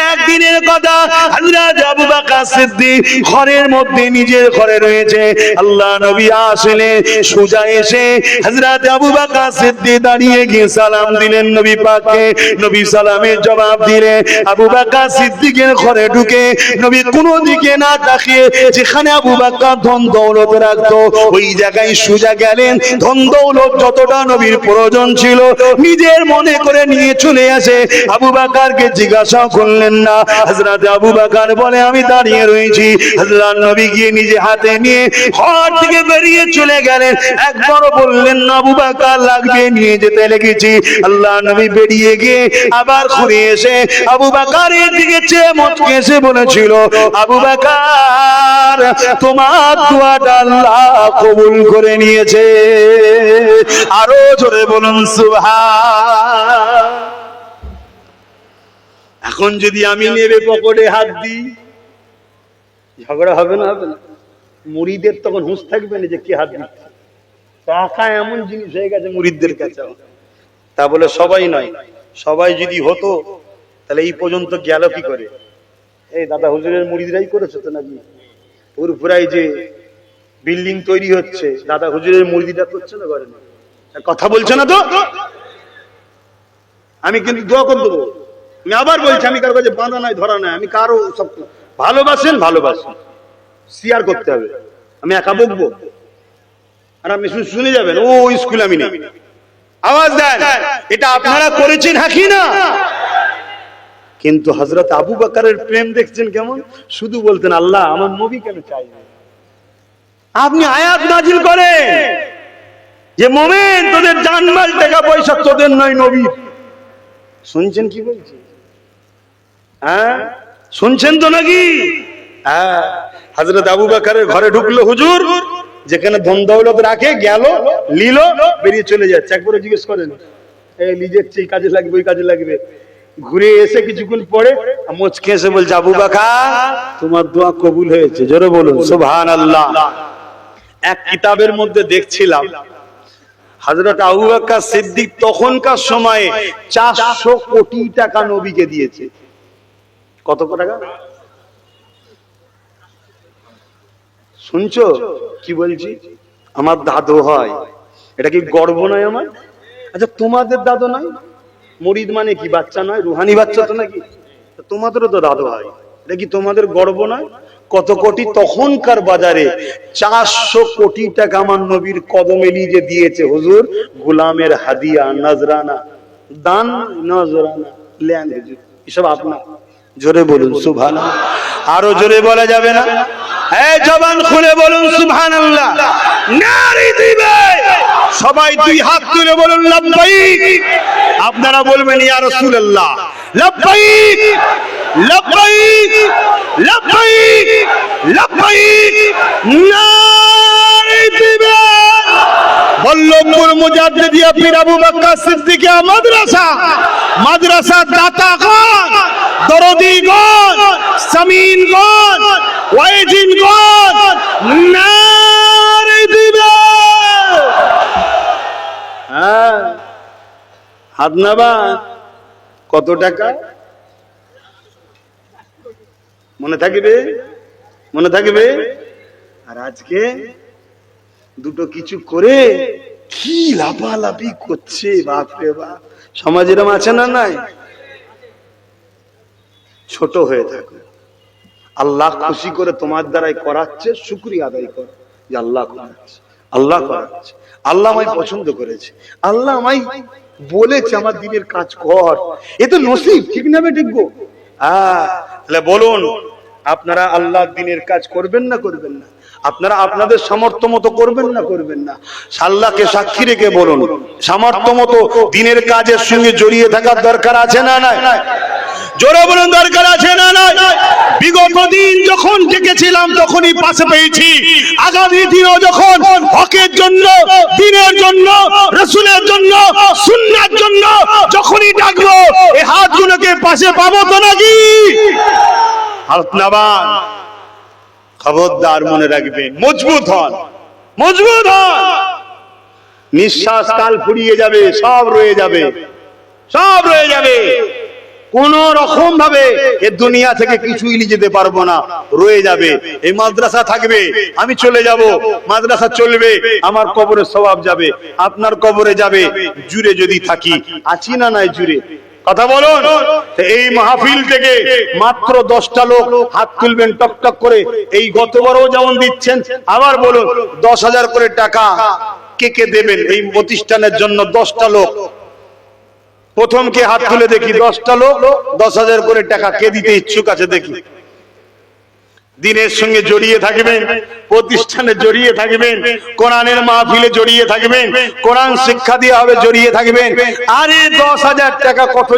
একদিনের কথা, হযরত আবু বকর সিদ্দিক ঘরের মধ্যে নিজের ঘরে রয়েছে, আল্লাহ নবী আসলেন, সোজা এসে হযরত আবু বকর সিদ্দিক দাঁড়িয়ে গিয়ে সালাম দিলেন নবী পাককে। নবী সালামের জবাব দিলেন। আবু বকর সিদ্দিকের ঘরে ঢুকে নবী কোনো দিকে না তাকিয়ে যেখানে আবু বকর ধন দৌলত রাখতো ওই জায়গায় সোজা গেলেন। ধন দৌলত যতটা নবীর প্রয়োজন ছিল নিজের মনে করে নিয়ে চলে আসে। আবু বকরকে জিজ্ঞাসা করলেন না। হযরত আবু বকর বলে, আমি দাঁড়িয়ে রয়েছি। হযরত নবী গিয়ে নিজে হাতে নিয়ে ঘর থেকে বেরিয়ে চলে গেলেন। একবারও বললেন না আবু বকর লাগবে, নিয়ে যেতে লেগেছি। আল্লাহ নবী বেরিয়ে গিয়ে আবার ঘুরে এসে আবু বকরের দিকে চেয়ে মুচকে এসে বলেছিল, আবু বকর তোমার দোয়াটা আল্লাহ কবুল করে নিয়েছে। আরো জোরে বলুন সুবহান। এখন যদি আমি নেবে পকেটে হাত দিই, ঝগড়া হবে না? হবে না? মুরিদের তখন হুঁশ থাকবে না যে কি হাত দিচ্ছে। টাকা এমন জিনিস হয়ে গেছে মুরিদদের কাছে। তা বলে সবাই নয়, সবাই যদি হতো তাহলে এই পর্যন্ত গেল কি করে? এই দাদা হুজুরের মুরিদরাই করেছে তো নাকি? পুরপুরাই যে বিল্ডিং তৈরি হচ্ছে দাদা হুজুরের মুরিদরা করছে না, করে না? কথা বলছে না তো? আমি কিন্তু দোয়া করে দেবো। আমি আবার বলছি, আমি কারো কাছে বাঁধা নাই, ধরা নাই। আমি কারো সব ভালোবাসেন, ভালোবাসেন, শেয়ার করতে হবে। আমি একা বকবো আর আপনি শুনে যাবেন ও স্কুল আমি নেই। আওয়াজ দেন, এটা আপনারা করেছেন হাকি না? কিন্তু হযরত আবু বকরের প্রেম দেখছেন কেমন? শুধু বলতেন, আল্লাহ আমার নবী কেন চাইবে? আপনি আয়াত নাজিল করেন যে মোমেন তোদের জানমাল টাকা পয়সা তোদের নয় নবীর। শুনছেন কি বলছি? হ্যাঁ শুনছেন তো নাকি? হ্যাঁ, হযরত আবু বকরের ঘরে ঢুকলো হুজুর, যেখানে ধন দৌলত রাখে, গেল নিল, বেরিয়ে চলে যাচ্ছে। একবারে জিজ্ঞেস করেন এই লিজের এই কাজে লাগবে ওই কাজে লাগবে, ঘুরে এসে কিছুক্ষণ পরে মুচকে এসে বলছে আবু বকর তোমার দোয়া কবুল হয়েছে। জোরে বলুন সুবহানাল্লাহ। এক কিতাবের মধ্যে দেখছিলাম হযরত আবু বকর সিদ্দিক তখনকার সময়ে 400 কোটি টাকা নবীকে দিয়েছে। কত টাকা শুনছো কি বলছি? আমার দাদু হয়, এটা কি গর্ব নয় আমার? আচ্ছা তোমাদের দাদু নয়? মুরিদ মানে কি বাচ্চা নয়, রুহানি বাচ্চা তো নাকি? তোমাদেরও তো দাদু হয়, এটা কি তোমাদের গর্ব নয়? কত কোটি তখনকার বাজারে 400 কোটি টাকা আমার নবীর কদমে নিয়ে দিয়েছে হুজুর। গোলামের হাদিয়া, নজরানা, দান, নজরানা লেন হুজুর, এসব আপনার। জোরে বলুন সুবহানাল্লাহ। আরো জোরে বলা যাবে না? এই জবান খুলে বলুন সুবহানাল্লাহ। নারী দিবে সবাই দুই হাত তুলে বলুন লাব্বাইক। আপনারা বলবেন ইয়া রাসূলুল্লাহ লাব্বাইক লাব্বাইক লাব্বাইক লাব্বাইক। নারী দিবে বল্লভপুর মুজাদ্দিদিয়া পীর আবু বকর সিদ্দিকিয়া মাদ্রাসা, মাদ্রাসার দাতাগণ, দরদীগণ, সামিনগণ, ওয়াইজিনগণ নারী দিবে। হ্যাঁ হাত নামান। কত টাকা মনে থাকবে? মনে থাকবে? আর আজকে দুটো কিছু করে কি লাফালাফি করছে, বাপরে বাপ। সমাজ এরকম আছে না নাই? ছোট হয়ে থাকো, আল্লাহ খুশি করে তোমার দ্বারাই করাচ্ছে, শুকরিয়া আদায় করো যে আল্লাহ করাচ্ছে, আল্লাহ করাচ্ছে, আল্লাহ আমায় পছন্দ করেছে, আল্লাহ আমায় বলেছে আমার দিনের কাজ কর। এ তো নসিব, ঠিক না বেঠিক গো? তাহলে বলুন আপনারা আল্লাহর দিনের কাজ করবেন না করবেন না? আপনারা আপনাদের সামর্থ্য মতো করবেন না করবেন না? আল্লাহকে সাক্ষী রেখে বলুন সামর্থ্য মতো দিনের কাজের সঙ্গে জড়িয়ে থাকার দরকার আছে না নাই? জোরে বলুন দরকার আছে না নাই? বিগত দিন যখন ডেকেছিলাম তখনই পাশে পেয়েছি, আগামী দিনও যখন হকের জন্য, দ্বীনের জন্য, রাসূলের জন্য, সুন্নাহর জন্য যখনই ডাকবো এই হাতগুলোকে পাশে পাবো তো নাকি? হাত নামান। খবরদার মনে রাখবেন, মজবুত হন, মজবুত হন। নিঃশ্বাস কাল ফুরিয়ে যাবে, সব রয়ে যাবে, সব রয়ে যাবে। কোন রকম ভাবে এ দুনিয়া থেকে কিছুই নিয়ে যেতে পারবো না, রয়ে যাবে। এই মাদ্রাসা থাকবে, আমি চলে যাব, মাদ্রাসা চলবে, আমার কবরে সওয়াব যাবে, আপনার কবরে যাবে। জুড়ে যদি থাকি, আছি না নাই জুড়ে? কথা বলুন। এই মাহফিল থেকে মাত্র 10টা লোক হাত তুলবেন টক টক করে। এই গতবারও যেমন দিচ্ছেন, আবার বলুন 10,000 করে টাকা কে কে দেবেন এই প্রতিষ্ঠানের জন্য? 10টা লোক, প্রথম কে হাত তুলে দেখি? 10টা লোক 10,000 করে টাকা কে দিতে ইচ্ছুক আছে দেখি? দিনের সঙ্গে জড়িয়ে থাকবেন, প্রতিষ্ঠানে জড়িয়ে থাকবেন, কোরআনের মাহফিলে জড়িয়ে থাকবেন, কোরআন শিক্ষা দেওয়া হবে, জড়িয়ে থাকবেন। আরে 10,000 টাকা কত